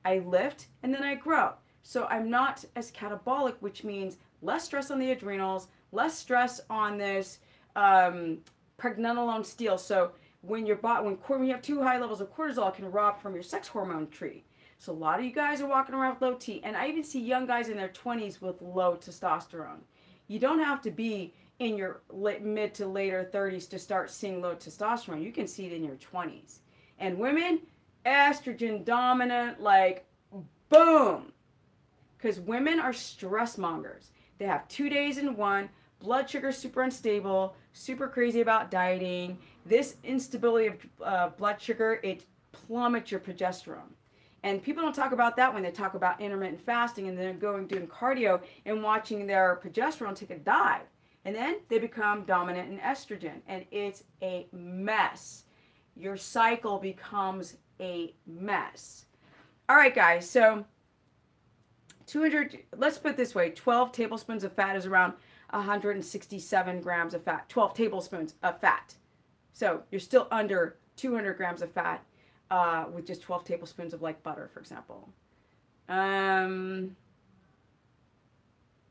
I lift and then I grow. So I'm not as catabolic, which means less stress on the adrenals, less stress on this pregnenolone steal. So when you have too high levels of cortisol, it can rob from your sex hormone tree. So a lot of you guys are walking around with low T, and I even see young guys in their 20s with low testosterone. You don't have to be in your mid to later 30s to start seeing low testosterone. You can see it in your 20s. And women, estrogen dominant, like boom. Because women are stress mongers. They have 2 days in one, blood sugar super unstable, super crazy about dieting. This instability of blood sugar, it plummets your progesterone. And people don't talk about that when they talk about intermittent fasting, and then doing cardio and watching their progesterone take a dive. And then they become dominant in estrogen, and it's a mess. Your cycle becomes a mess. All right, guys, so 200, let's put it this way, 12 tablespoons of fat is around 167 grams of fat. 12 tablespoons of fat. So you're still under 200 grams of fat with just 12 tablespoons of, like, butter, for example.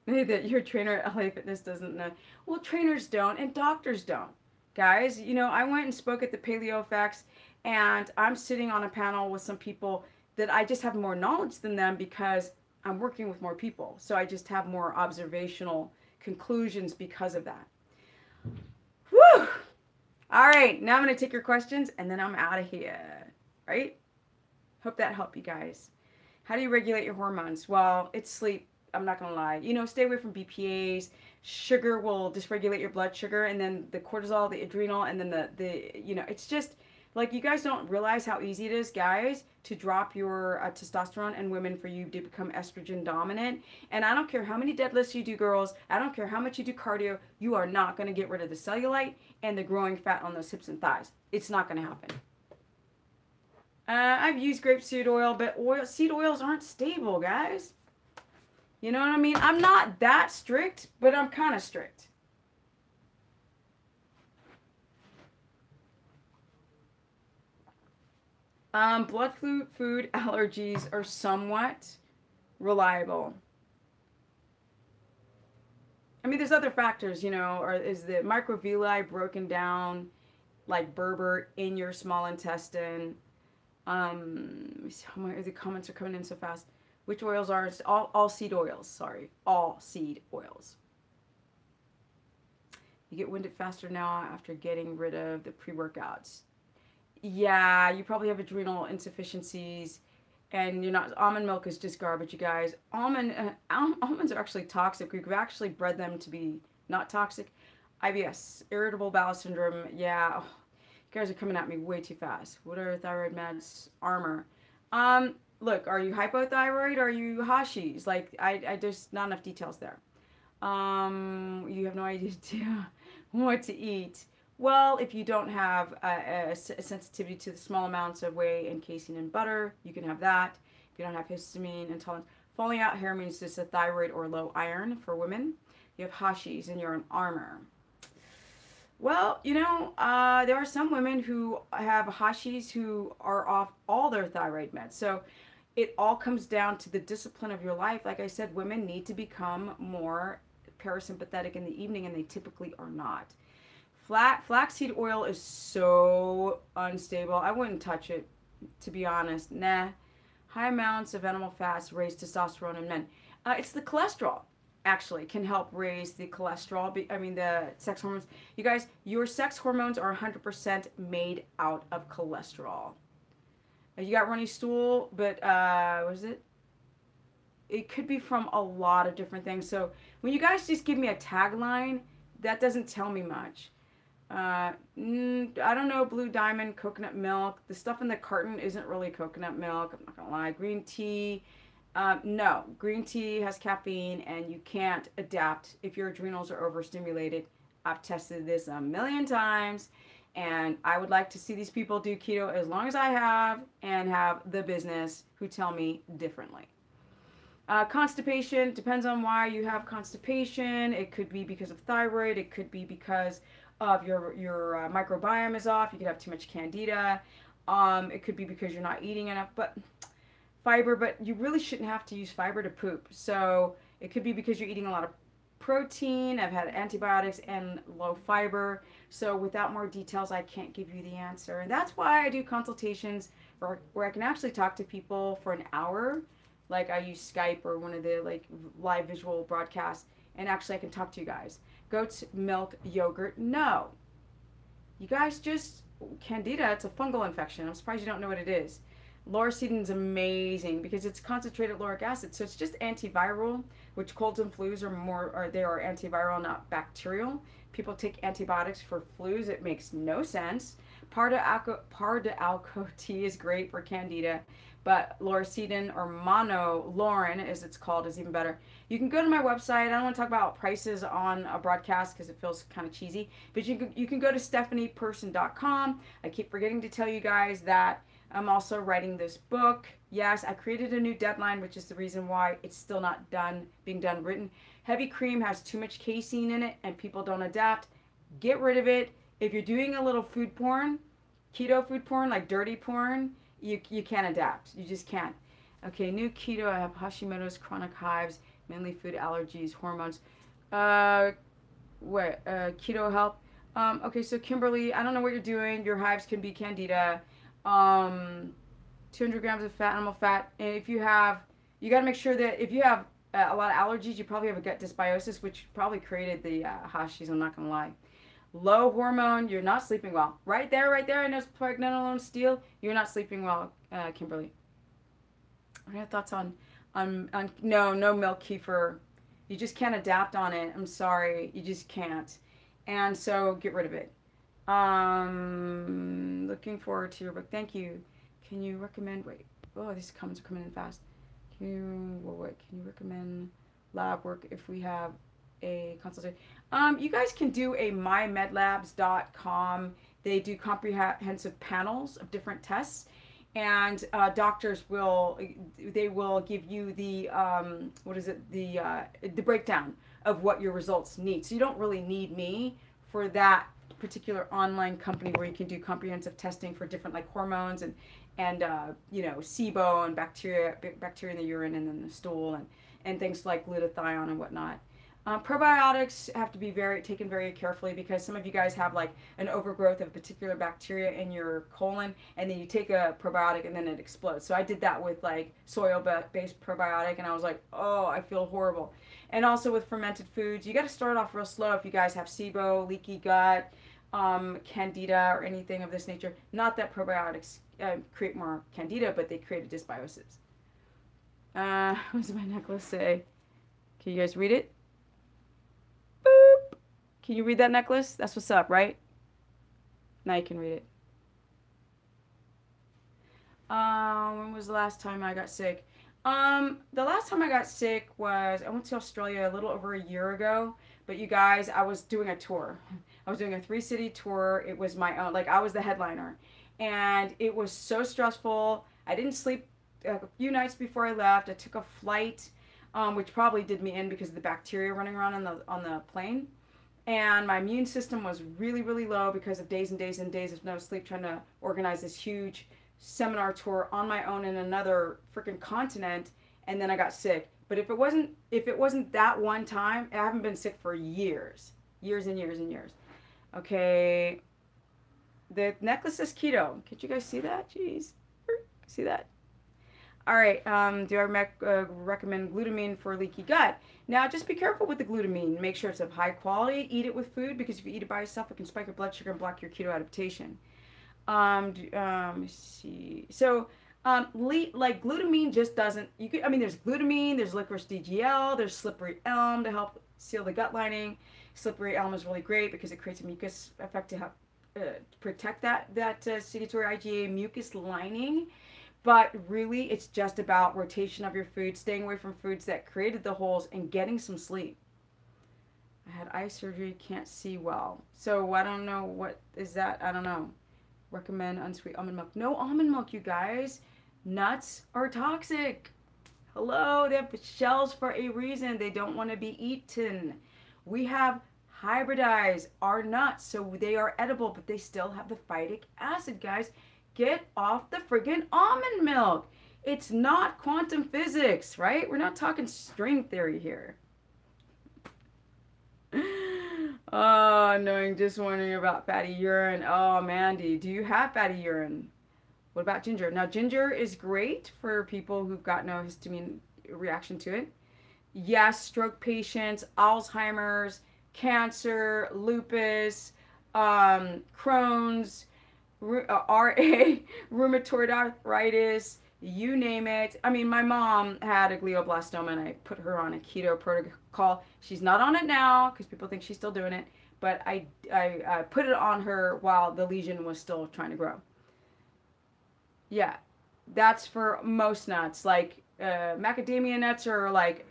Maybe that your trainer at LA Fitness doesn't know. Well, trainers don't, and doctors don't. Guys, you know, I went and spoke at the Paleo Effects, and I'm sitting on a panel with some people that I just have more knowledge than them, because I'm working with more people. So I just have more observational conclusions because of that. Whew! All right, now I'm going to take your questions, and then I'm out of here. Right? Hope that helped you guys. How do you regulate your hormones? Well, it's sleep. I'm not going to lie. You know, stay away from BPAs. Sugar will dysregulate your blood sugar, and then the cortisol, the adrenal, and then the you know, it's just, like, you guys don't realize how easy it is, guys, to drop your testosterone, and women, for you to become estrogen dominant. And I don't care how many deadlifts you do, girls. I don't care how much you do cardio. You are not going to get rid of the cellulite and the growing fat on those hips and thighs. It's not going to happen. I've used grapeseed oil, but seed oils aren't stable, guys. You know what I mean? I'm not that strict, but I'm kind of strict. Blood food allergies are somewhat reliable. I mean, there's other factors, you know, or is the microvilli broken down like Berber in your small intestine? The comments are coming in so fast. Which oils are all seed oils? Sorry, all seed oils. You get winded faster now after getting rid of the pre-workouts. Yeah, you probably have adrenal insufficiencies, and you're not. Almond milk is just garbage, you guys. Almonds are actually toxic. We've actually bred them to be not toxic. IBS, irritable bowel syndrome. Yeah, oh, you guys are coming at me way too fast. What are thyroid meds? Armor. Look, are you hypothyroid? Or are you Hashis? Like, I there's not enough details there. You have no idea what to eat. Well, if you don't have a sensitivity to the small amounts of whey and casein and butter, you can have that. If you don't have histamine intolerance, falling out hair means just a thyroid or low iron for women. You have Hashis and you're an armor. Well, there are some women who have Hashis who are off all their thyroid meds. So it all comes down to the discipline of your life. Like I said, women need to become more parasympathetic in the evening, and they typically are not. Flaxseed oil is so unstable. I wouldn't touch it, to be honest. Nah. High amounts of animal fats raise testosterone in men. It's the cholesterol actually can help raise the cholesterol. I mean, the sex hormones. You guys, your sex hormones are 100% made out of cholesterol. You got runny stool, but what is it? It could be from a lot of different things. So when you guys just give me a tagline, that doesn't tell me much. I don't know, Blue Diamond, coconut milk. The stuff in the carton isn't really coconut milk. I'm not gonna lie. Green tea. No, green tea has caffeine, and you can't adapt if your adrenals are overstimulated. I've tested this a million times, and I would like to see these people do keto as long as I have and have the business who tell me differently. Constipation depends on why you have constipation. It could be because of thyroid. It could be because of your microbiome is off. You could have too much candida. It could be because you're not eating enough, but fiber. But you really shouldn't have to use fiber to poop. So it could be because you're eating a lot of protein. I've had antibiotics and low fiber. So without more details, I can't give you the answer. And that's why I do consultations where I can actually talk to people for an hour, like I use Skype or one of the like live visual broadcasts, and actually I can talk to you guys. Goat's milk, yogurt, no. You guys just, candida, it's a fungal infection. I'm surprised you don't know what it is. Lauricidin is amazing because it's concentrated lauric acid, so it's just antiviral, which colds and flus are more, or they are antiviral, not bacterial. People take antibiotics for flus. It makes no sense. Parda-alco tea is great for candida, but lauricidin or monolaurin, as it's called, is even better. You can go to my website. I don't want to talk about prices on a broadcast because it feels kind of cheesy, but you can go to stephanieperson.com. I keep forgetting to tell you guys that I'm also writing this book. Yes, I created a new deadline, which is the reason why it's still not being done written. Heavy cream has too much casein in it and people don't adapt. Get rid of it. If you're doing a little food porn, keto food porn, like dirty porn, you can't adapt. You just can't. Okay, new keto. I have Hashimoto's, chronic hives, mainly food allergies, hormones. Keto help. Okay, so Kimberly, I don't know what you're doing. Your hives can be candida. 200 grams of fat, animal fat. And if you have, you got to make sure that if you have a lot of allergies, you probably have a gut dysbiosis, which probably created the Hashis. I'm not gonna lie. Low hormone, you're not sleeping well. Right there, right there. I know it's pregnenolone steel. You're not sleeping well, Kimberly. What are your thoughts on no milk kefir? You just can't adapt on it. I'm sorry, you just can't. And so get rid of it. Looking forward to your book. Thank you. Can you recommend? Wait. Oh, these comments are coming in fast. Can you recommend lab work if we have a consultation? You guys can do a mymedlabs.com. They do comprehensive panels of different tests, and doctors will give you the the breakdown of what your results need. So you don't really need me for that particular online company where you can do comprehensive testing for different like hormones and SIBO and bacteria in the urine and then the stool and things like glutathione and whatnot. Probiotics have to be taken very carefully because some of you guys have like an overgrowth of a particular bacteria in your colon, and then you take a probiotic and then it explodes. So I did that with like soil-based probiotic, and I was like, oh, I feel horrible. And also with fermented foods, you got to start off real slow if you guys have SIBO, leaky gut, candida, or anything of this nature. Not that probiotics create more candida, but they create a dysbiosis. What does my necklace say? Can you guys read it? Boop. Can you read that necklace? That's what's up, right? Now you can read it. When was the last time I got sick? The last time I got sick was, I went to Australia a little over a year ago. But you guys, I was doing a tour. I was doing a 3-city tour. It was my own, like I was the headliner. And it was so stressful. I didn't sleep a few nights before I left. I took a flight, which probably did me in because of the bacteria running around on the plane. and my immune system was really, really low because of days and days and days of no sleep, trying to organize this huge seminar tour on my own in another freaking continent, and then I got sick. But if it wasn't that one time, I haven't been sick for years, years and years and years. Okay, the necklace is keto. Could you guys see that? Jeez, see that? All right. Do I recommend glutamine for leaky gut? Now, just be careful with the glutamine. Make sure it's of high quality. Eat it with food, because if you eat it by itself, it can spike your blood sugar and block your keto adaptation. Let me see. So, like glutamine just doesn't. You could. I mean, there's glutamine. There's licorice DGL. There's slippery elm to help seal the gut lining. Slippery elm is really great because it creates a mucus effect to help protect that ciliary IgA mucus lining. But really, it's just about rotation of your food, staying away from foods that created the holes, and getting some sleep. I had eye surgery, can't see well. So I don't know, what is that? I don't know. Recommend unsweet almond milk. No almond milk, you guys. Nuts are toxic. Hello, they have shells for a reason. They don't want to be eaten. We have hybridized our nuts, so they are edible, but they still have the phytic acid, guys. Get off the friggin' almond milk. It's not quantum physics, right? We're not talking string theory here. Oh, annoying. Just wondering about fatty urine. Oh, Mandy, do you have fatty urine? What about ginger? Now, ginger is great for people who've got no histamine reaction to it. Yes, stroke patients, Alzheimer's, cancer, lupus, Crohn's, RA, rheumatoid arthritis, you name it. I mean, my mom had a glioblastoma, and I put her on a keto protocol. She's not on it now because people think she's still doing it, but I put it on her while the lesion was still trying to grow. Yeah, that's for most nuts. Like macadamia nuts are like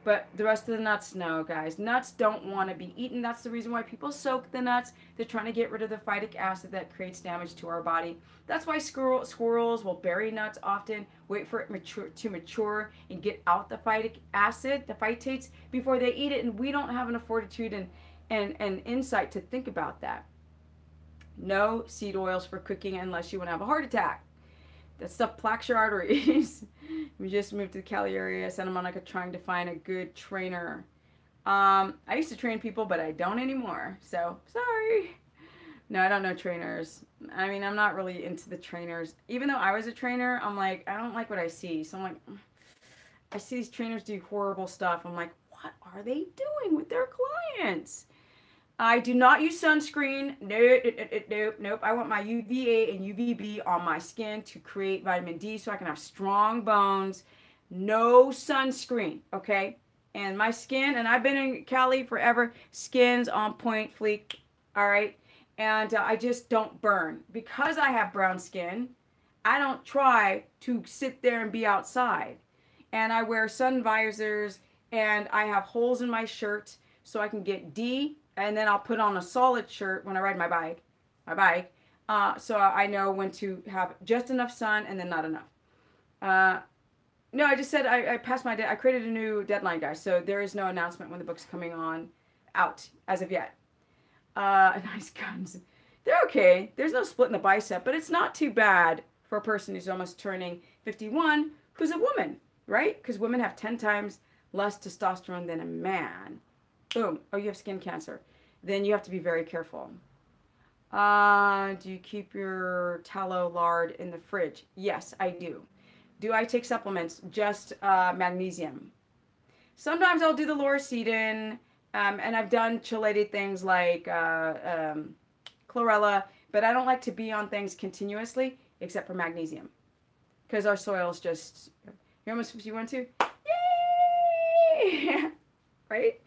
but the rest of the nuts, no, guys. Nuts don't want to be eaten. That's the reason why people soak the nuts. They're trying to get rid of the phytic acid that creates damage to our body. That's why squirrels will bury nuts often, wait for it to mature, and get out the phytic acid, the phytates, before they eat it. And we don't have enough fortitude and insight to think about that. No seed oils for cooking unless you want to have a heart attack. That stuff plaques your arteries. We just moved to the Cali area, Santa Monica, trying to find a good trainer. I used to train people, but I don't anymore. So, sorry. No, I don't know trainers. I mean, I'm not really into the trainers. Even though I was a trainer, I'm like, I don't like what I see. So I'm like, I see these trainers do horrible stuff. I'm like, what are they doing with their clients? I do not use sunscreen. Nope. I want my UVA and UVB on my skin to create vitamin D so I can have strong bones. No sunscreen, okay? And my skin, and I've been in Cali forever, skin's on point, fleek, all right? And I just don't burn. Because I have brown skin, I don't try to sit there and be outside. And I wear sun visors, and I have holes in my shirt so I can get D, and then I'll put on a solid shirt when I ride my bike, so I know when to have just enough sun and then not enough. No, I just said I passed my I created a new deadline, guys, so there is no announcement when the book's coming on out as of yet. Nice guns. They're okay. There's no split in the bicep, but it's not too bad for a person who's almost turning 51, who's a woman, right? Because women have 10 times less testosterone than a man. Boom. Oh, you have skin cancer. Then you have to be very careful. Do you keep your tallow lard in the fridge? Yes, I do. Do I take supplements? Just magnesium. Sometimes I'll do the lauricidin, and I've done chelated things like chlorella, but I don't like to be on things continuously except for magnesium because our soil's just, you're almost 51 too? Yay! Right?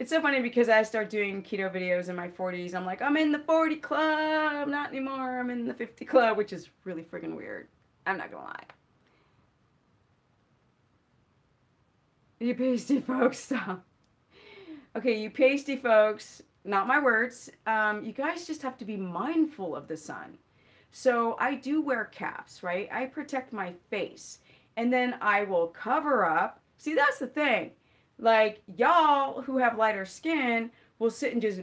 It's so funny because I start doing keto videos in my 40s. I'm like, I'm in the 40 club. Not anymore. I'm in the 50 club, which is really freaking weird. I'm not gonna lie. You pasty folks, stop. Okay, you pasty folks, not my words. You guys just have to be mindful of the sun. So I do wear caps, right? I protect my face. And then I will cover up. See, that's the thing. Like, y'all who have lighter skin will sit and just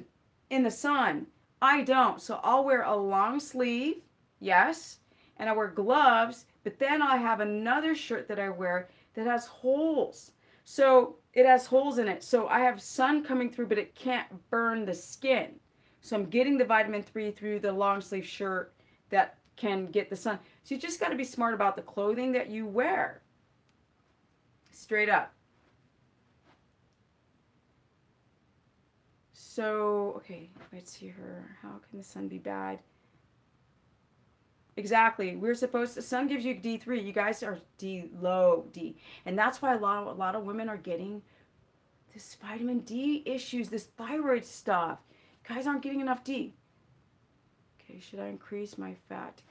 in the sun. I don't. So I'll wear a long sleeve, yes, and I wear gloves, but then I have another shirt that I wear that has holes. So it has holes in it. So I have sun coming through, but it can't burn the skin. So I'm getting the vitamin 3 through the long sleeve shirt that can get the sun. So you just got to be smart about the clothing that you wear. Straight up. So, okay, let's see here. How can the sun be bad? Exactly. We're supposed to, the sun gives you D3. You guys are low D. And that's why a lot of women are getting this vitamin D issues, this thyroid stuff. Guys aren't getting enough D. Okay, should I increase my fat?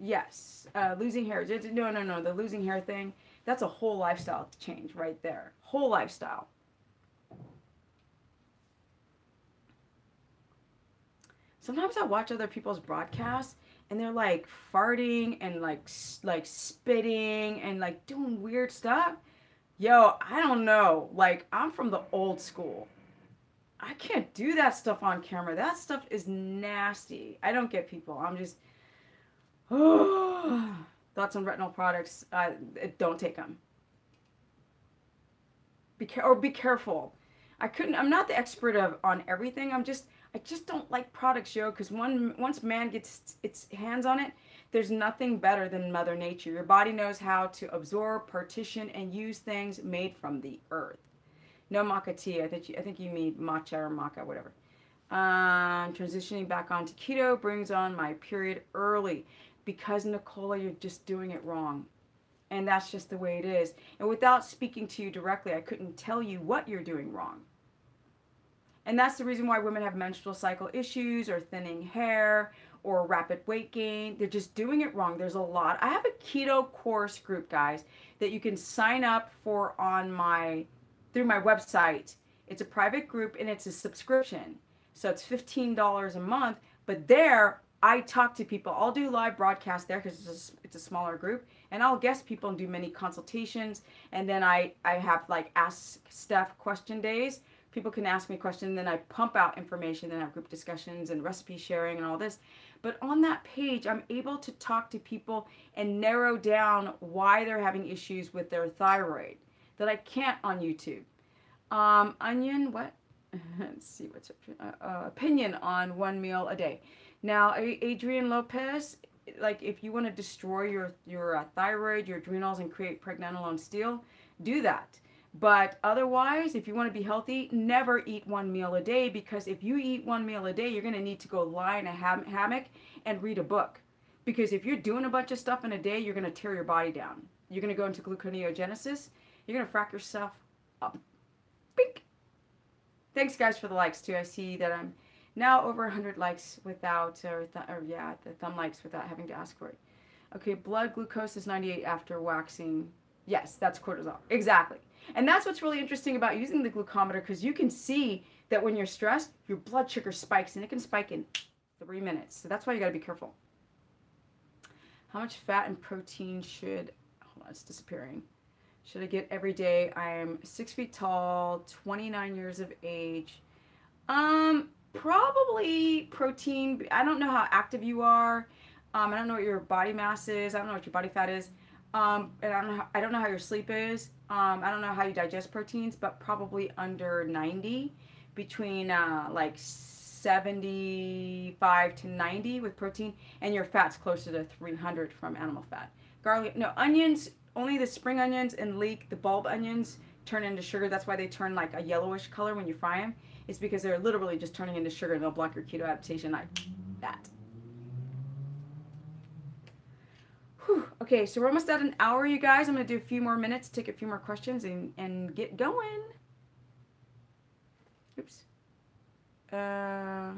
Yes. Losing hair. No. The losing hair thing, that's a whole lifestyle change right there. Whole lifestyle. Sometimes I watch other people's broadcasts and they're like farting and like spitting and like doing weird stuff. Yo, I don't know. Like, I'm from the old school. I can't do that stuff on camera. That stuff is nasty. I don't get people. I'm just, oh, thoughts on retinol products. Don't take them. Be careful. I'm not the expert on everything. I just don't like products, yo, because once man gets its hands on it, there's nothing better than Mother Nature. Your body knows how to absorb, partition, and use things made from the earth. No maca tea. I think you mean matcha or maca, whatever. Transitioning back onto keto brings on my period early because, Nicola, you're just doing it wrong. And that's just the way it is. And without speaking to you directly, I couldn't tell you what you're doing wrong. And that's the reason why women have menstrual cycle issues or thinning hair or rapid weight gain. They're just doing it wrong. There's a lot. I have a keto course group, guys, that you can sign up for through my website. It's a private group and it's a subscription. So it's $15 a month. But there, I talk to people. I'll do live broadcasts there because it's a smaller group. And I'll guest people and do many consultations. And then I have like Ask Steph question days. People can ask me questions, and then I pump out information, then I have group discussions and recipe sharing and all this. But on that page, I'm able to talk to people and narrow down why they're having issues with their thyroid that I can't on YouTube. Onion, what? Let's see, what's opinion on 1 meal a day. Now, Adrian Lopez, like if you want to destroy your thyroid, your adrenals, and create pregnenolone steal, do that. But otherwise, if you want to be healthy, never eat 1 meal a day, because if you eat 1 meal a day, you're going to need to go lie in a hammock and read a book. Because if you're doing a bunch of stuff in a day, you're going to tear your body down. You're going to go into gluconeogenesis. You're going to frack yourself up. Bink. Thanks, guys, for the likes, too. I see that I'm now over 100 likes without, the thumb likes without having to ask for it. Okay, blood glucose is 98 after waxing. Yes, that's cortisol. Exactly. And that's what's really interesting about using the glucometer, because you can see that when you're stressed, your blood sugar spikes, and it can spike in 3 minutes. So that's why you got to be careful. How much fat and protein should, hold on, it's disappearing. Should I get every day? I am 6 feet tall, 29 years of age. Probably protein. I don't know how active you are. I don't know what your body mass is. I don't know what your body fat is. And I don't know how your sleep is. I don't know how you digest proteins, but probably under 90, between like 75 to 90 with protein, and your fat's closer to 300 from animal fat. Garlic, no, onions, only the spring onions and leek, the bulb onions turn into sugar. That's why they turn like a yellowish color when you fry them. It's because they're literally just turning into sugar, and they'll block your keto adaptation like that. Whew. Okay, so we're almost at an hour, you guys. I'm going to do a few more minutes, take a few more questions, and get going. Oops. I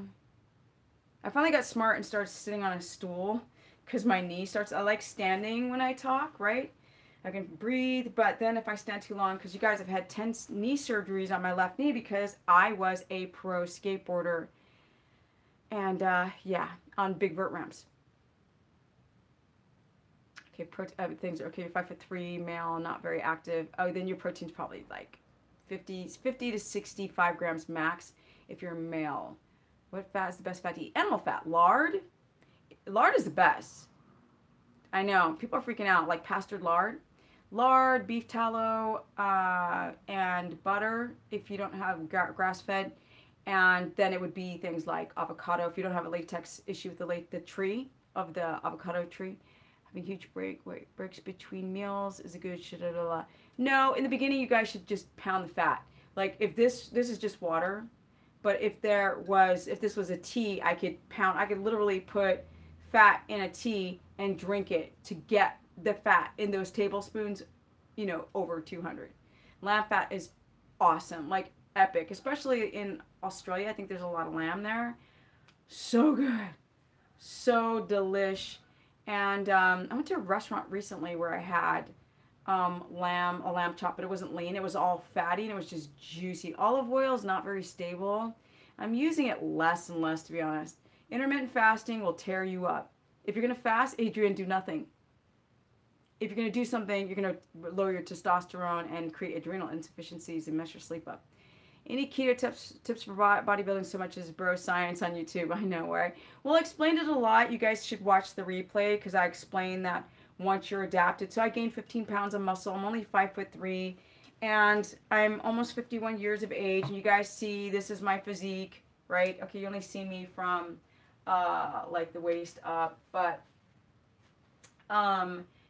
finally got smart and started sitting on a stool because my knee starts, I like standing when I talk, right? I can breathe, but then if I stand too long, because you guys have had 10 knee surgeries on my left knee because I was a pro skateboarder. And yeah, on big vert ramps. Okay, things are okay. You're 5'3", male, not very active. Oh, then your protein's probably like 50 to 65 grams max if you're male. What fat is the best fat to eat? Animal fat. Lard. Lard is the best. I know. People are freaking out. Like pastured lard. Lard, beef tallow, and butter if you don't have grass-fed. And then it would be things like avocado. If you don't have a latex issue with the tree of the avocado tree. Having huge breaks between meals is a good shit. No, in the beginning you guys should just pound the fat. Like if this is just water, but if this was a tea, I could literally put fat in a tea and drink it to get the fat in those tablespoons, over 200. Lamb fat is awesome, like epic, especially in Australia. I think there's a lot of lamb there. So good. So delish. And I went to a restaurant recently where I had a lamb chop, but it wasn't lean. It was all fatty and it was just juicy. Olive oil is not very stable. I'm using it less and less, to be honest. Intermittent fasting will tear you up. If you're going to fast, Adrian, do nothing. If you're going to do something, you're going to lower your testosterone and create adrenal insufficiencies and mess your sleep up. Any keto tips for bodybuilding so much as bro science on YouTube? I know, right? Well, I explained it a lot. You guys should watch the replay because I explained that once you're adapted. So I gained 15 pounds of muscle. I'm only 5'3", and I'm almost 51 years of age. And you guys see this is my physique, right? Okay, you only see me from like the waist up, but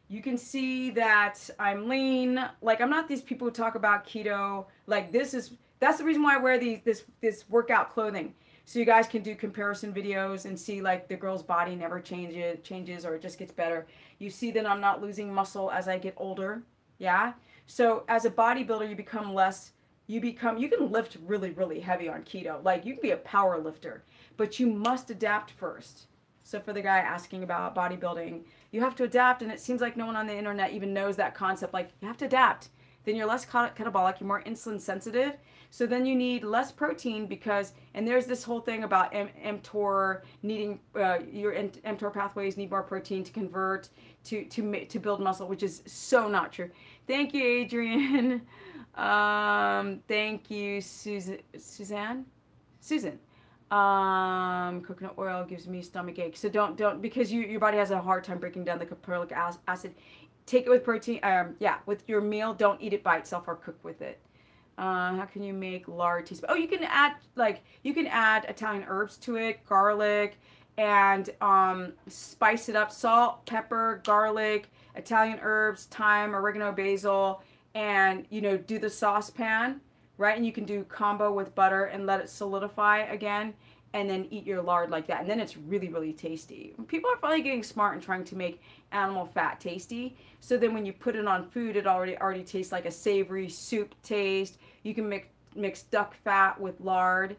you can see that I'm lean. Like I'm not these people who talk about keto. Like that's the reason why I wear this workout clothing. So you guys can do comparison videos and see like the girl's body never changes or it just gets better. You see that I'm not losing muscle as I get older. Yeah. So as a bodybuilder, you can lift really, really heavy on keto. Like you can be a power lifter, but you must adapt first. So for the guy asking about bodybuilding, you have to adapt, and it seems like no one on the internet even knows that concept. Like you have to adapt. Then you're less catabolic, you're more insulin sensitive. So then you need less protein and there's this whole thing about mTOR needing, your mTOR pathways need more protein to convert to build muscle, which is so not true. Thank you, Adrian. Thank you, Susan. Coconut oil gives me stomach ache. So don't because your body has a hard time breaking down the caprylic acid. Take it with protein. With your meal. Don't eat it by itself or cook with it. How can you make lard teaspoon? Oh, you can add Italian herbs to it, garlic, and spice it up. Salt, pepper, garlic, Italian herbs, thyme, oregano, basil, and do the saucepan, right? And you can do combo with butter and let it solidify again, and then eat your lard like that. And then it's really, really tasty. People are finally getting smart and trying to make animal fat tasty. So then when you put it on food, it already tastes like a savory soup taste. You can mix duck fat with lard.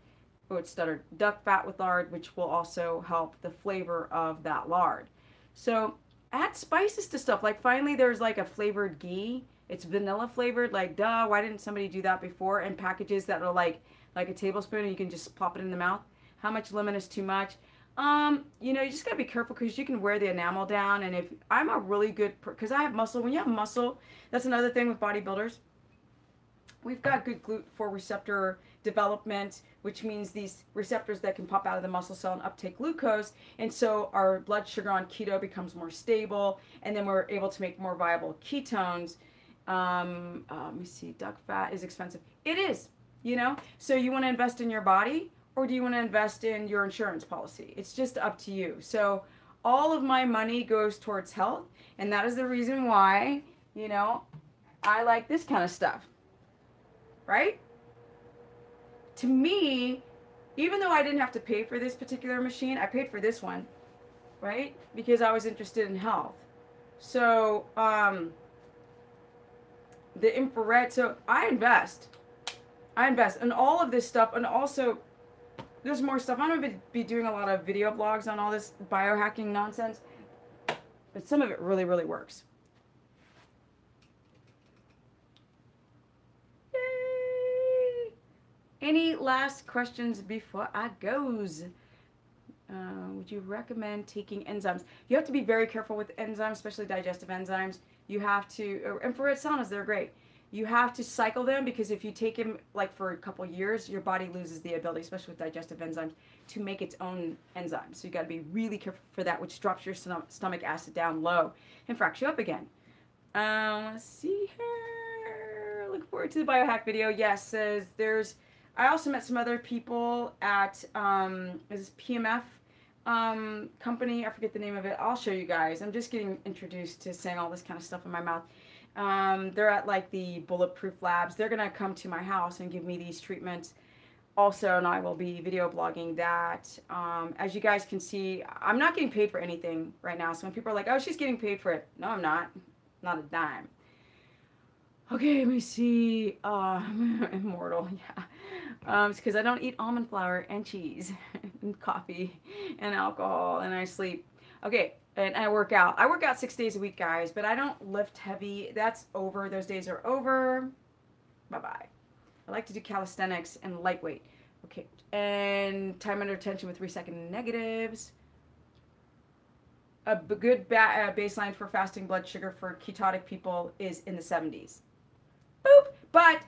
Oh, it stuttered. Duck fat with lard, which will also help the flavor of that lard. So add spices to stuff. Like finally there's like a flavored ghee. It's vanilla flavored. Like, duh, why didn't somebody do that before? And packages that are like a tablespoon and you can just pop it in the mouth. How much lemon is too much? You just gotta be careful because you can wear the enamel down. And if I'm a really good, because I have muscle. When you have muscle, that's another thing with bodybuilders. We've got good GLUT4 receptor development, which means these receptors that can pop out of the muscle cell and uptake glucose. And so our blood sugar on keto becomes more stable. And then we're able to make more viable ketones. Let me see, duck fat is expensive. It is, So you want to invest in your body, or do you want to invest in your insurance policy? It's just up to you. So all of my money goes towards health, and that is the reason why, I like this kind of stuff, right? To me, even though I didn't have to pay for this particular machine, I paid for this one, right? Because I was interested in health. So, the infrared, so I invest in all of this stuff, and also there's more stuff. I'm going to be doing a lot of video blogs on all this biohacking nonsense, but some of it really, really works. Yay! Any last questions before I goes? Would you recommend taking enzymes? You have to be very careful with enzymes, especially digestive enzymes. You have to, infrared saunas, they're great. You have to cycle them, because if you take them like for a couple years, your body loses the ability, especially with digestive enzymes, to make its own enzymes. So you got to be really careful for that, which drops your stomach acid down low and fracks you up again. Let's see here. Look forward to the biohack video. Yes, says there's. I also met some other people at is PMF company. I forget the name of it. I'll show you guys. I'm just getting introduced to saying all this kind of stuff in my mouth. They're at like the Bulletproof Labs. They're gonna come to my house and give me these treatments. Also, and I will be video blogging that. As you guys can see, I'm not getting paid for anything right now. So when people are like, "Oh, she's getting paid for it," no, I'm not. Not a dime. Okay, let me see. Immortal, yeah. It's because I don't eat almond flour and cheese and coffee and alcohol, and I sleep. Okay, and I work out. I work out 6 days a week, guys, but I don't lift heavy. That's over. Those days are over. Bye-bye. I like to do calisthenics and lightweight. Okay, and time under tension with 3-second negatives. A good baseline for fasting blood sugar for ketotic people is in the 70s. Boop. But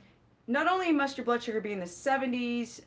not only must your blood sugar be in the 70s,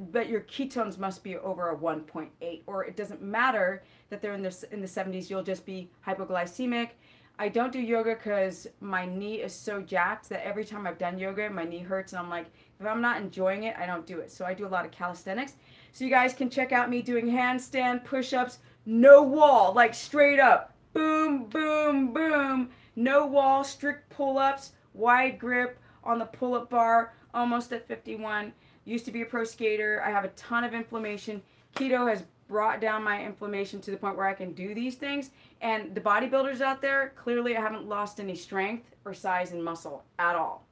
but your ketones must be over a 1.8. Or it doesn't matter that they're in the 70s. You'll just be hypoglycemic. I don't do yoga because my knee is so jacked that every time I've done yoga, my knee hurts. And I'm like, if I'm not enjoying it, I don't do it. So I do a lot of calisthenics. So you guys can check out me doing handstand push-ups. No wall, like straight up. Boom, boom, boom. No wall, strict pull-ups, wide grip on the pull-up bar, almost at 51. Used to be a pro skater. I have a ton of inflammation. Keto has brought down my inflammation to the point where I can do these things. And the bodybuilders out there, clearly I haven't lost any strength or size and muscle at all.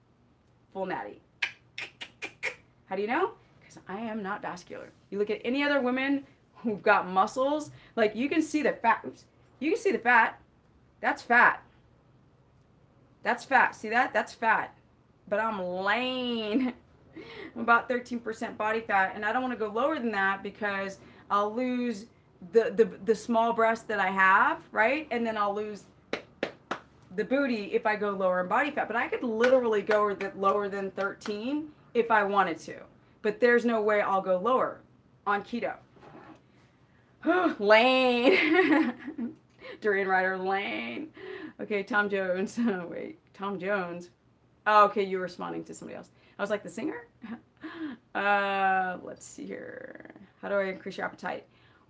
Full natty. How do you know? Because I am not vascular. You look at any other women who've got muscles, like you can see the fat. Oops. You can see the fat. That's fat. That's fat. See that? That's fat. But I'm lean. I'm about 13% body fat, and I don't want to go lower than that because I'll lose the small breast that I have, right? And then I'll lose the booty if I go lower in body fat. But I could literally go lower than 13 if I wanted to. But there's no way I'll go lower on keto. Lane. Durian Rider Lane. Okay, Tom Jones. Oh, wait, Tom Jones. Oh, okay, you were responding to somebody else. I was like, the singer? Let's see here. How do I increase your appetite?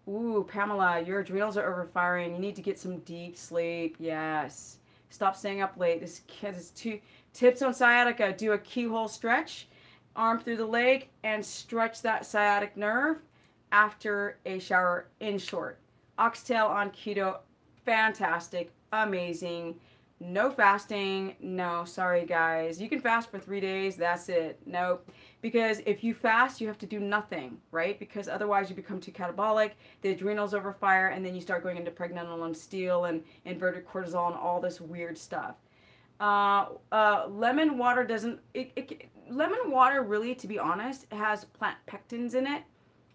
Ooh, Pamela, your adrenals are overfiring. You need to get some deep sleep. Yes. Stop staying up late. This kid is too. Tips on sciatica. Do a keyhole stretch. Arm through the leg and stretch that sciatic nerve after a shower, in short. Oxtail on keto, fantastic, amazing. No fasting, no, sorry guys. You can fast for 3 days, that's it. Nope. Because if you fast, you have to do nothing, right? Because otherwise you become too catabolic, the adrenals overfire, and then you start going into pregnenolone steal and inverted cortisol and all this weird stuff. Lemon water doesn't, lemon water really, to be honest, has plant pectins in it,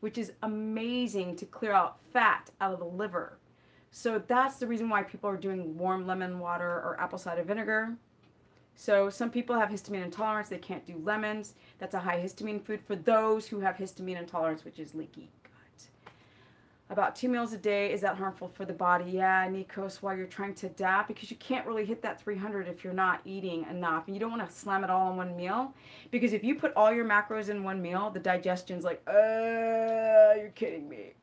which is amazing to clear out fat out of the liver. So that's the reason why people are doing warm lemon water or apple cider vinegar. So some people have histamine intolerance. They can't do lemons. That's a high histamine food for those who have histamine intolerance, which is leaky gut. About 2 meals a day. Is that harmful for the body? Yeah, Nikos, while you're trying to adapt, because you can't really hit that 300 if you're not eating enough. And you don't want to slam it all in one meal. Because if you put all your macros in one meal, the digestion's like, you're kidding me.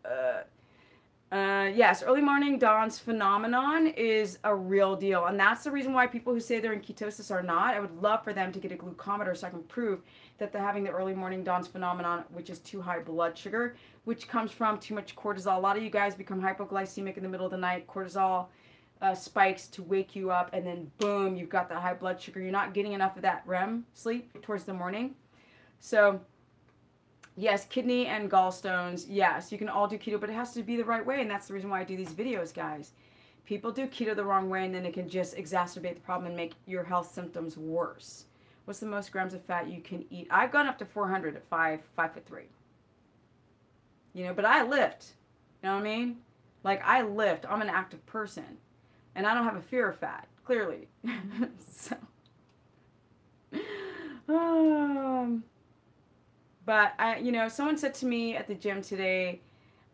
Yes, early morning dawns phenomenon is a real deal. And that's the reason why people who say they're in ketosis are not. I would love for them to get a glucometer so I can prove that they're having the early morning dawns phenomenon, which is too high blood sugar, which comes from too much cortisol. A lot of you guys become hypoglycemic in the middle of the night. Cortisol spikes to wake you up, and then boom, you've got that high blood sugar. You're not getting enough of that REM sleep towards the morning. So yes, kidney and gallstones, yes, you can all do keto, but it has to be the right way, and that's the reason why I do these videos, guys. People do keto the wrong way, and then it can just exacerbate the problem and make your health symptoms worse. What's the most grams of fat you can eat? I've gone up to 400 at 5'3". You know, but I lift. You know what I mean? Like, I lift. I'm an active person. And I don't have a fear of fat, clearly. So, Um, but someone said to me at the gym today,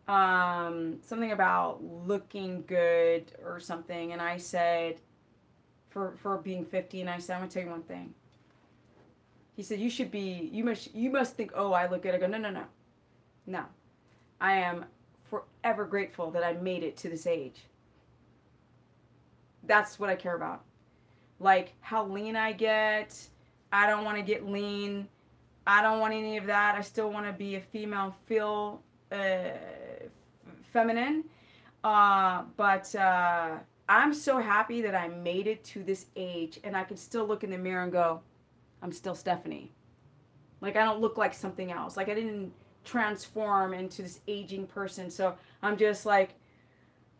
something about looking good or something, and I said, for being 50, and I said, I'm gonna tell you one thing. He said, you must think, oh, I look good. I go, no, no, no, no. I am forever grateful that I made it to this age. That's what I care about. Like how lean I get. I don't want to get lean. I don't want any of that. I still want to be a female, feel feminine. But I'm so happy that I made it to this age, and I can still look in the mirror and go, I'm still Stephanie. Like I don't look like something else. Like I didn't transform into this aging person. So I'm just like,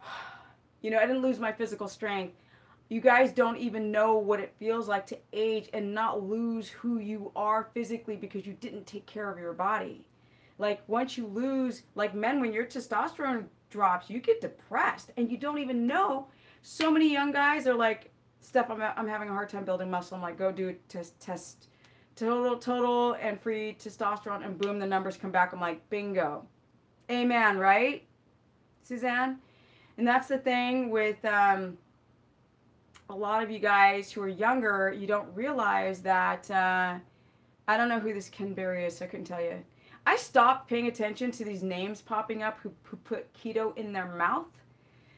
I didn't lose my physical strength. You guys don't even know what it feels like to age and not lose who you are physically because you didn't take care of your body. Like once you lose, like men, when your testosterone drops, you get depressed and you don't even know. So many young guys are like, Steph, I'm having a hard time building muscle. I'm like, go do a test total and free testosterone, and boom, the numbers come back. I'm like, bingo. Amen, right, Suzanne? And that's the thing with a lot of you guys who are younger, you don't realize that, I don't know who this Ken Berry is, so I couldn't tell you. I stopped paying attention to these names popping up who put keto in their mouth.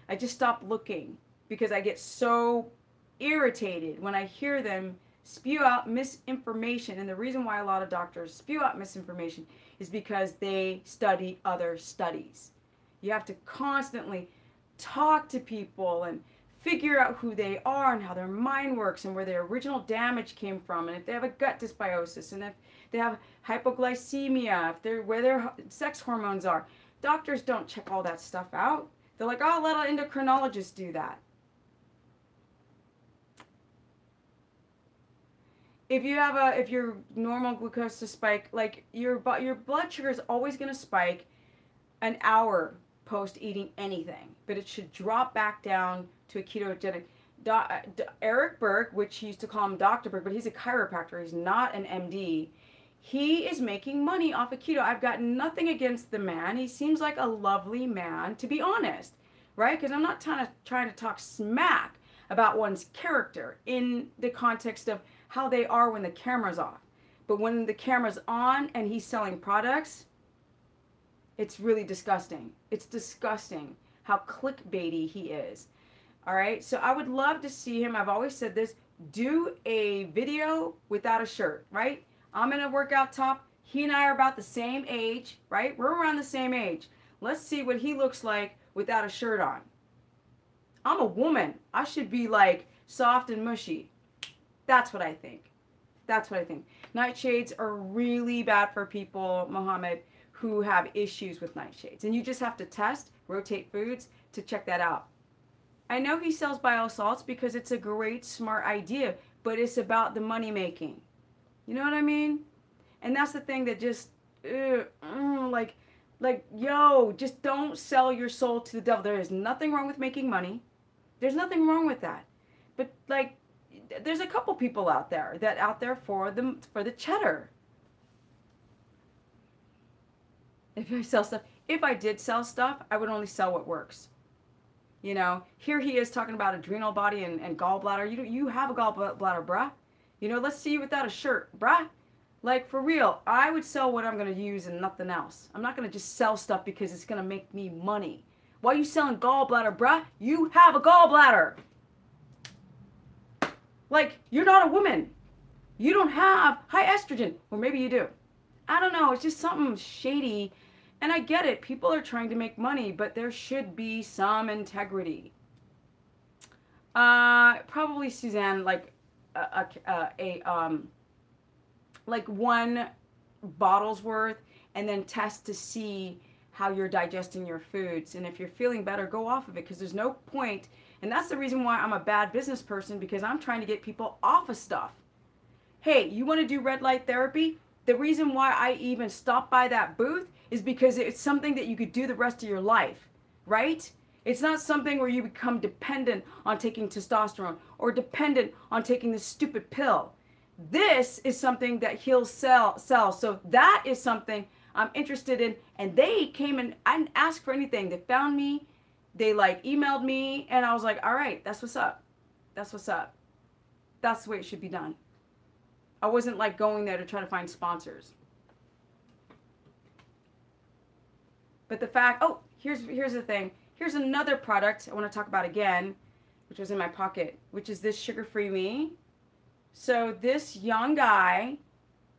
I just stopped looking because I get so irritated when I hear them spew out misinformation. And the reason why a lot of doctors spew out misinformation is because they study other studies. You have to constantly talk to people and figure out who they are and how their mind works and where their original damage came from, and if they have a gut dysbiosis, and if they have hypoglycemia, where their sex hormones are. Doctors don't check all that stuff out. They're like, oh, let an endocrinologist do that. If your normal glucose to spike, like your blood sugar is always going to spike an hour post eating anything, but it should drop back down to a ketogenic. Eric Berg, which he used to call him Dr. Berg, but he's a chiropractor. He's not an MD. He is making money off of keto. I've got nothing against the man. He seems like a lovely man, to be honest, right? Because I'm not trying to talk smack about one's character in the context of how they are when the camera's off. But when the camera's on and he's selling products, it's really disgusting. It's disgusting how clickbaity he is. All right, so I would love to see him. I've always said this, do a video without a shirt, right? I'm in a workout top. He and I are about the same age, right? We're around the same age. Let's see what he looks like without a shirt on. I'm a woman. I should be like soft and mushy. That's what I think. That's what I think. Nightshades are really bad for people, Mohammed, who have issues with nightshades. And you just have to test, rotate foods to check that out. I know he sells biosalts because it's a great, smart idea, but it's about the money making. You know what I mean? And that's the thing that just, yo, just don't sell your soul to the devil. There is nothing wrong with making money. There's nothing wrong with that. But like, there's a couple people out there for the cheddar. If I did sell stuff, I would only sell what works. You know, here he is talking about adrenal body and gallbladder. You have a gallbladder, bruh. You know, let's see you without a shirt, bruh. Like, for real, I would sell what I'm going to use and nothing else. I'm not going to just sell stuff because it's going to make me money. Why are you selling gallbladder, bruh? You have a gallbladder. Like, you're not a woman. You don't have high estrogen. Or maybe you do. I don't know. It's just something shady. And I get it. People are trying to make money, but there should be some integrity. Probably, Suzanne, like like one bottle's worth, and then test to see how you're digesting your foods. And if you're feeling better, go off of it, because there's no point. And that's the reason why I'm a bad business person, because I'm trying to get people off of stuff. Hey, you want to do red light therapy? The reason why I even stopped by that booth is because it's something that you could do the rest of your life, right? It's not something where you become dependent on taking testosterone or dependent on taking this stupid pill. This is something that he'll sell. So that is something I'm interested in. And they came and I didn't ask for anything. They found me. They like emailed me, and I was like, all right, that's what's up. That's what's up. That's the way it should be done. I wasn't like going there to try to find sponsors. But the fact, oh, here's the thing. Here's another product I want to talk about again, which was in my pocket, which is this sugar-free me. So this young guy,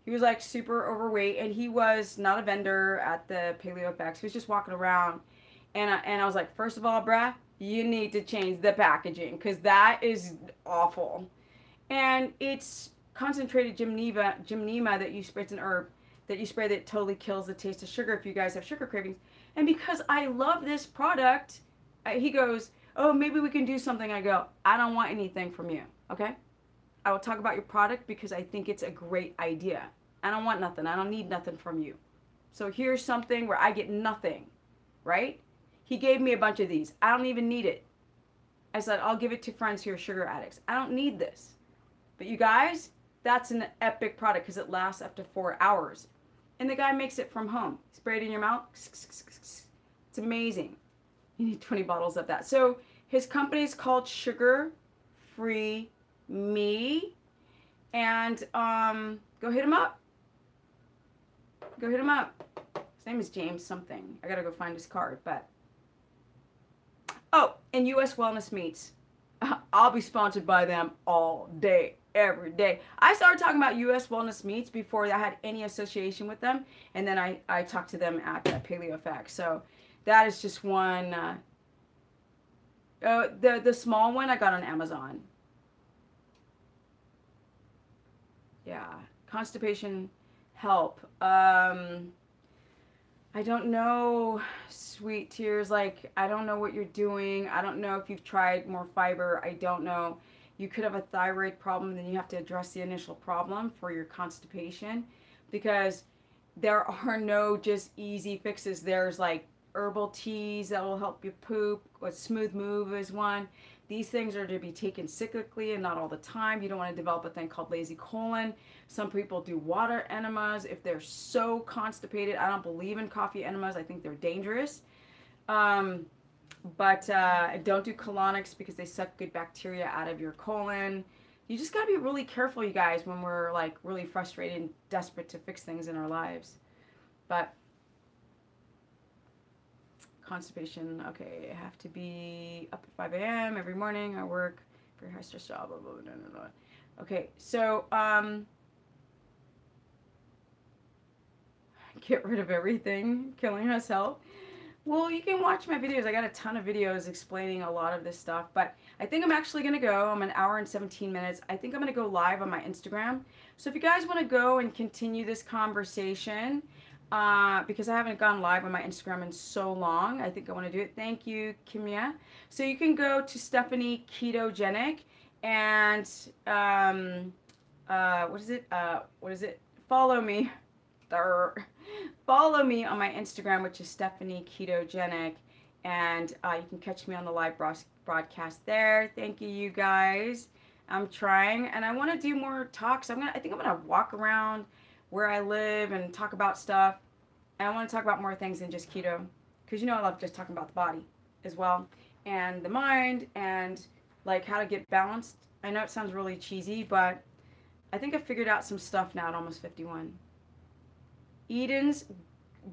he was like super overweight, and he was not a vendor at the Paleo Effects. He was just walking around, and I was like, first of all, bruh, you need to change the packaging because that is awful. And it's concentrated gymnema that you spray. It's an herb that you spray that totally kills the taste of sugar if you guys have sugar cravings. And because I love this product, he goes, oh, maybe we can do something. I go, I don't want anything from you, okay? I will talk about your product because I think it's a great idea. I don't want nothing. I don't need nothing from you. So here's something where I get nothing, right? He gave me a bunch of these. I don't even need it. I said, I'll give it to friends who are sugar addicts. I don't need this. But you guys, that's an epic product because it lasts up to 4 hours. And the guy makes it from home. Spray it in your mouth. It's amazing. You need 20 bottles of that. So his company is called Sugar Free Me. And go hit him up. Go hit him up. His name is James something. I gotta go find his card. But oh, and US Wellness Meats. I'll be sponsored by them all day, every day. I started talking about US Wellness Meats before I had any association with them. And then I talked to them at Paleo Effects. So that is just one. The small one I got on Amazon. Yeah. Constipation help. I don't know, Sweet Tears, like, I don't know what you're doing. I don't know if you've tried more fiber. I don't know. You could have a thyroid problem, then you have to address the initial problem for your constipation because there are no just easy fixes. There's like herbal teas that will help you poop. A smooth move is one. These things are to be taken cyclically and not all the time. You don't want to develop a thing called lazy colon. Some people do water enemas if they're so constipated. I don't believe in coffee enemas. I think they're dangerous. But don't do colonics because they suck good bacteria out of your colon. You just got to be really careful, you guys, when we're like really frustrated and desperate to fix things in our lives. But constipation, okay, I have to be up at 5 a.m. every morning. I work very high stress job, blah, blah, blah, blah, blah. Okay, so get rid of everything, killing herself. Well, you can watch my videos. I got a ton of videos explaining a lot of this stuff, but I think I'm actually going to go. I'm an hour and 17 minutes. I think I'm going to go live on my Instagram. So if you guys want to go and continue this conversation, because I haven't gone live on my Instagram in so long, I think I want to do it. Thank you, Kimia. So you can go to Stephanie Ketogenic and, what is it? Follow me. Follow me on my Instagram, which is Stephanie Ketogenic, and you can catch me on the live broadcast there. Thank you, you guys. I'm trying, and I want to do more talks. I think I'm gonna walk around where I live and talk about stuff. And I want to talk about more things than just keto, because I love just talking about the body as well, and the mind, and like how to get balanced. I know it sounds really cheesy, but I think I figured out some stuff now at almost 51. Edens,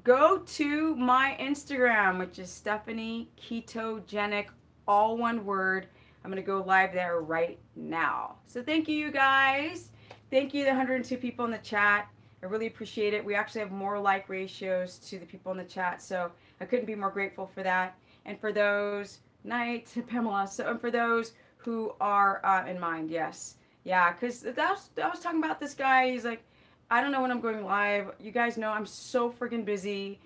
go to my Instagram, which is Stephanie Ketogenic, all one word. I'm going to go live there right now. So thank you, you guys. Thank you, the 102 people in the chat. I really appreciate it. We actually have more like ratios to the people in the chat, so I couldn't be more grateful for that. And for those, night, Pamela, so, and for those who are in mind, yes. Yeah, because I was talking about this guy. He's like, I don't know when I'm going live. You guys know I'm so freaking busy.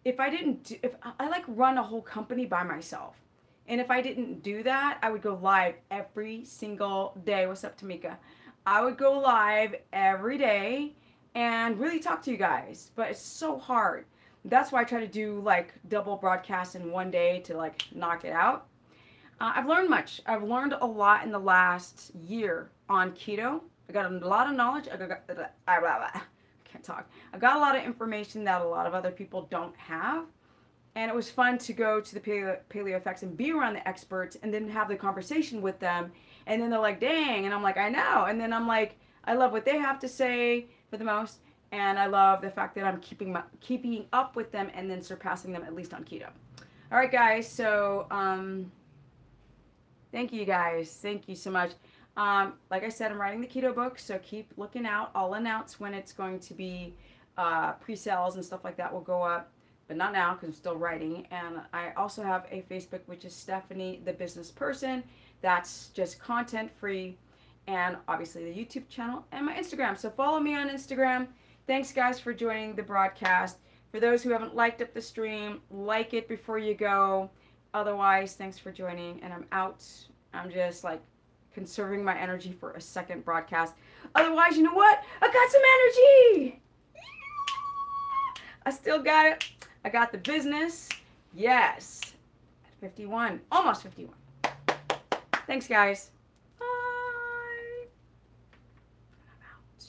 If I like run a whole company by myself, and if I didn't do that, I would go live every single day. What's up, Tamika? I would go live every day and really talk to you guys, but it's so hard. That's why I try to do like double broadcasts in one day to like knock it out. I've learned much. I've learned a lot in the last year on keto. I got a lot of knowledge. I can't talk. I got a lot of information that a lot of other people don't have. And it was fun to go to the paleo effects and be around the experts and then have the conversation with them. And then they're like, dang. And I'm like, I know. And then I'm like, I love what they have to say for the most. And I love the fact that I'm keeping up with them and then surpassing them, at least on keto. All right, guys. So thank you, guys. Thank you so much. Like I said, I'm writing the keto book, so keep looking out. I'll announce when it's going to be pre-sales and stuff like that will go up, but not now because I'm still writing. And I also have a Facebook, which is Stephanie the Business Person. That's just content free, and obviously the YouTube channel and my Instagram. So follow me on Instagram. Thanks, guys, for joining the broadcast. For those who haven't liked up the stream, like it before you go. Otherwise, thanks for joining, and I'm out. I'm just like conserving my energy for a second broadcast. Otherwise, you know what? I got some energy. I still got it. I got the business. Yes. 51. Almost 51. Thanks, guys. Bye. I'm out.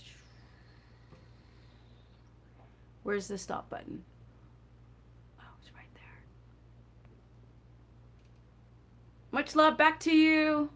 Where's the stop button? Oh, it's right there. Much love back to you.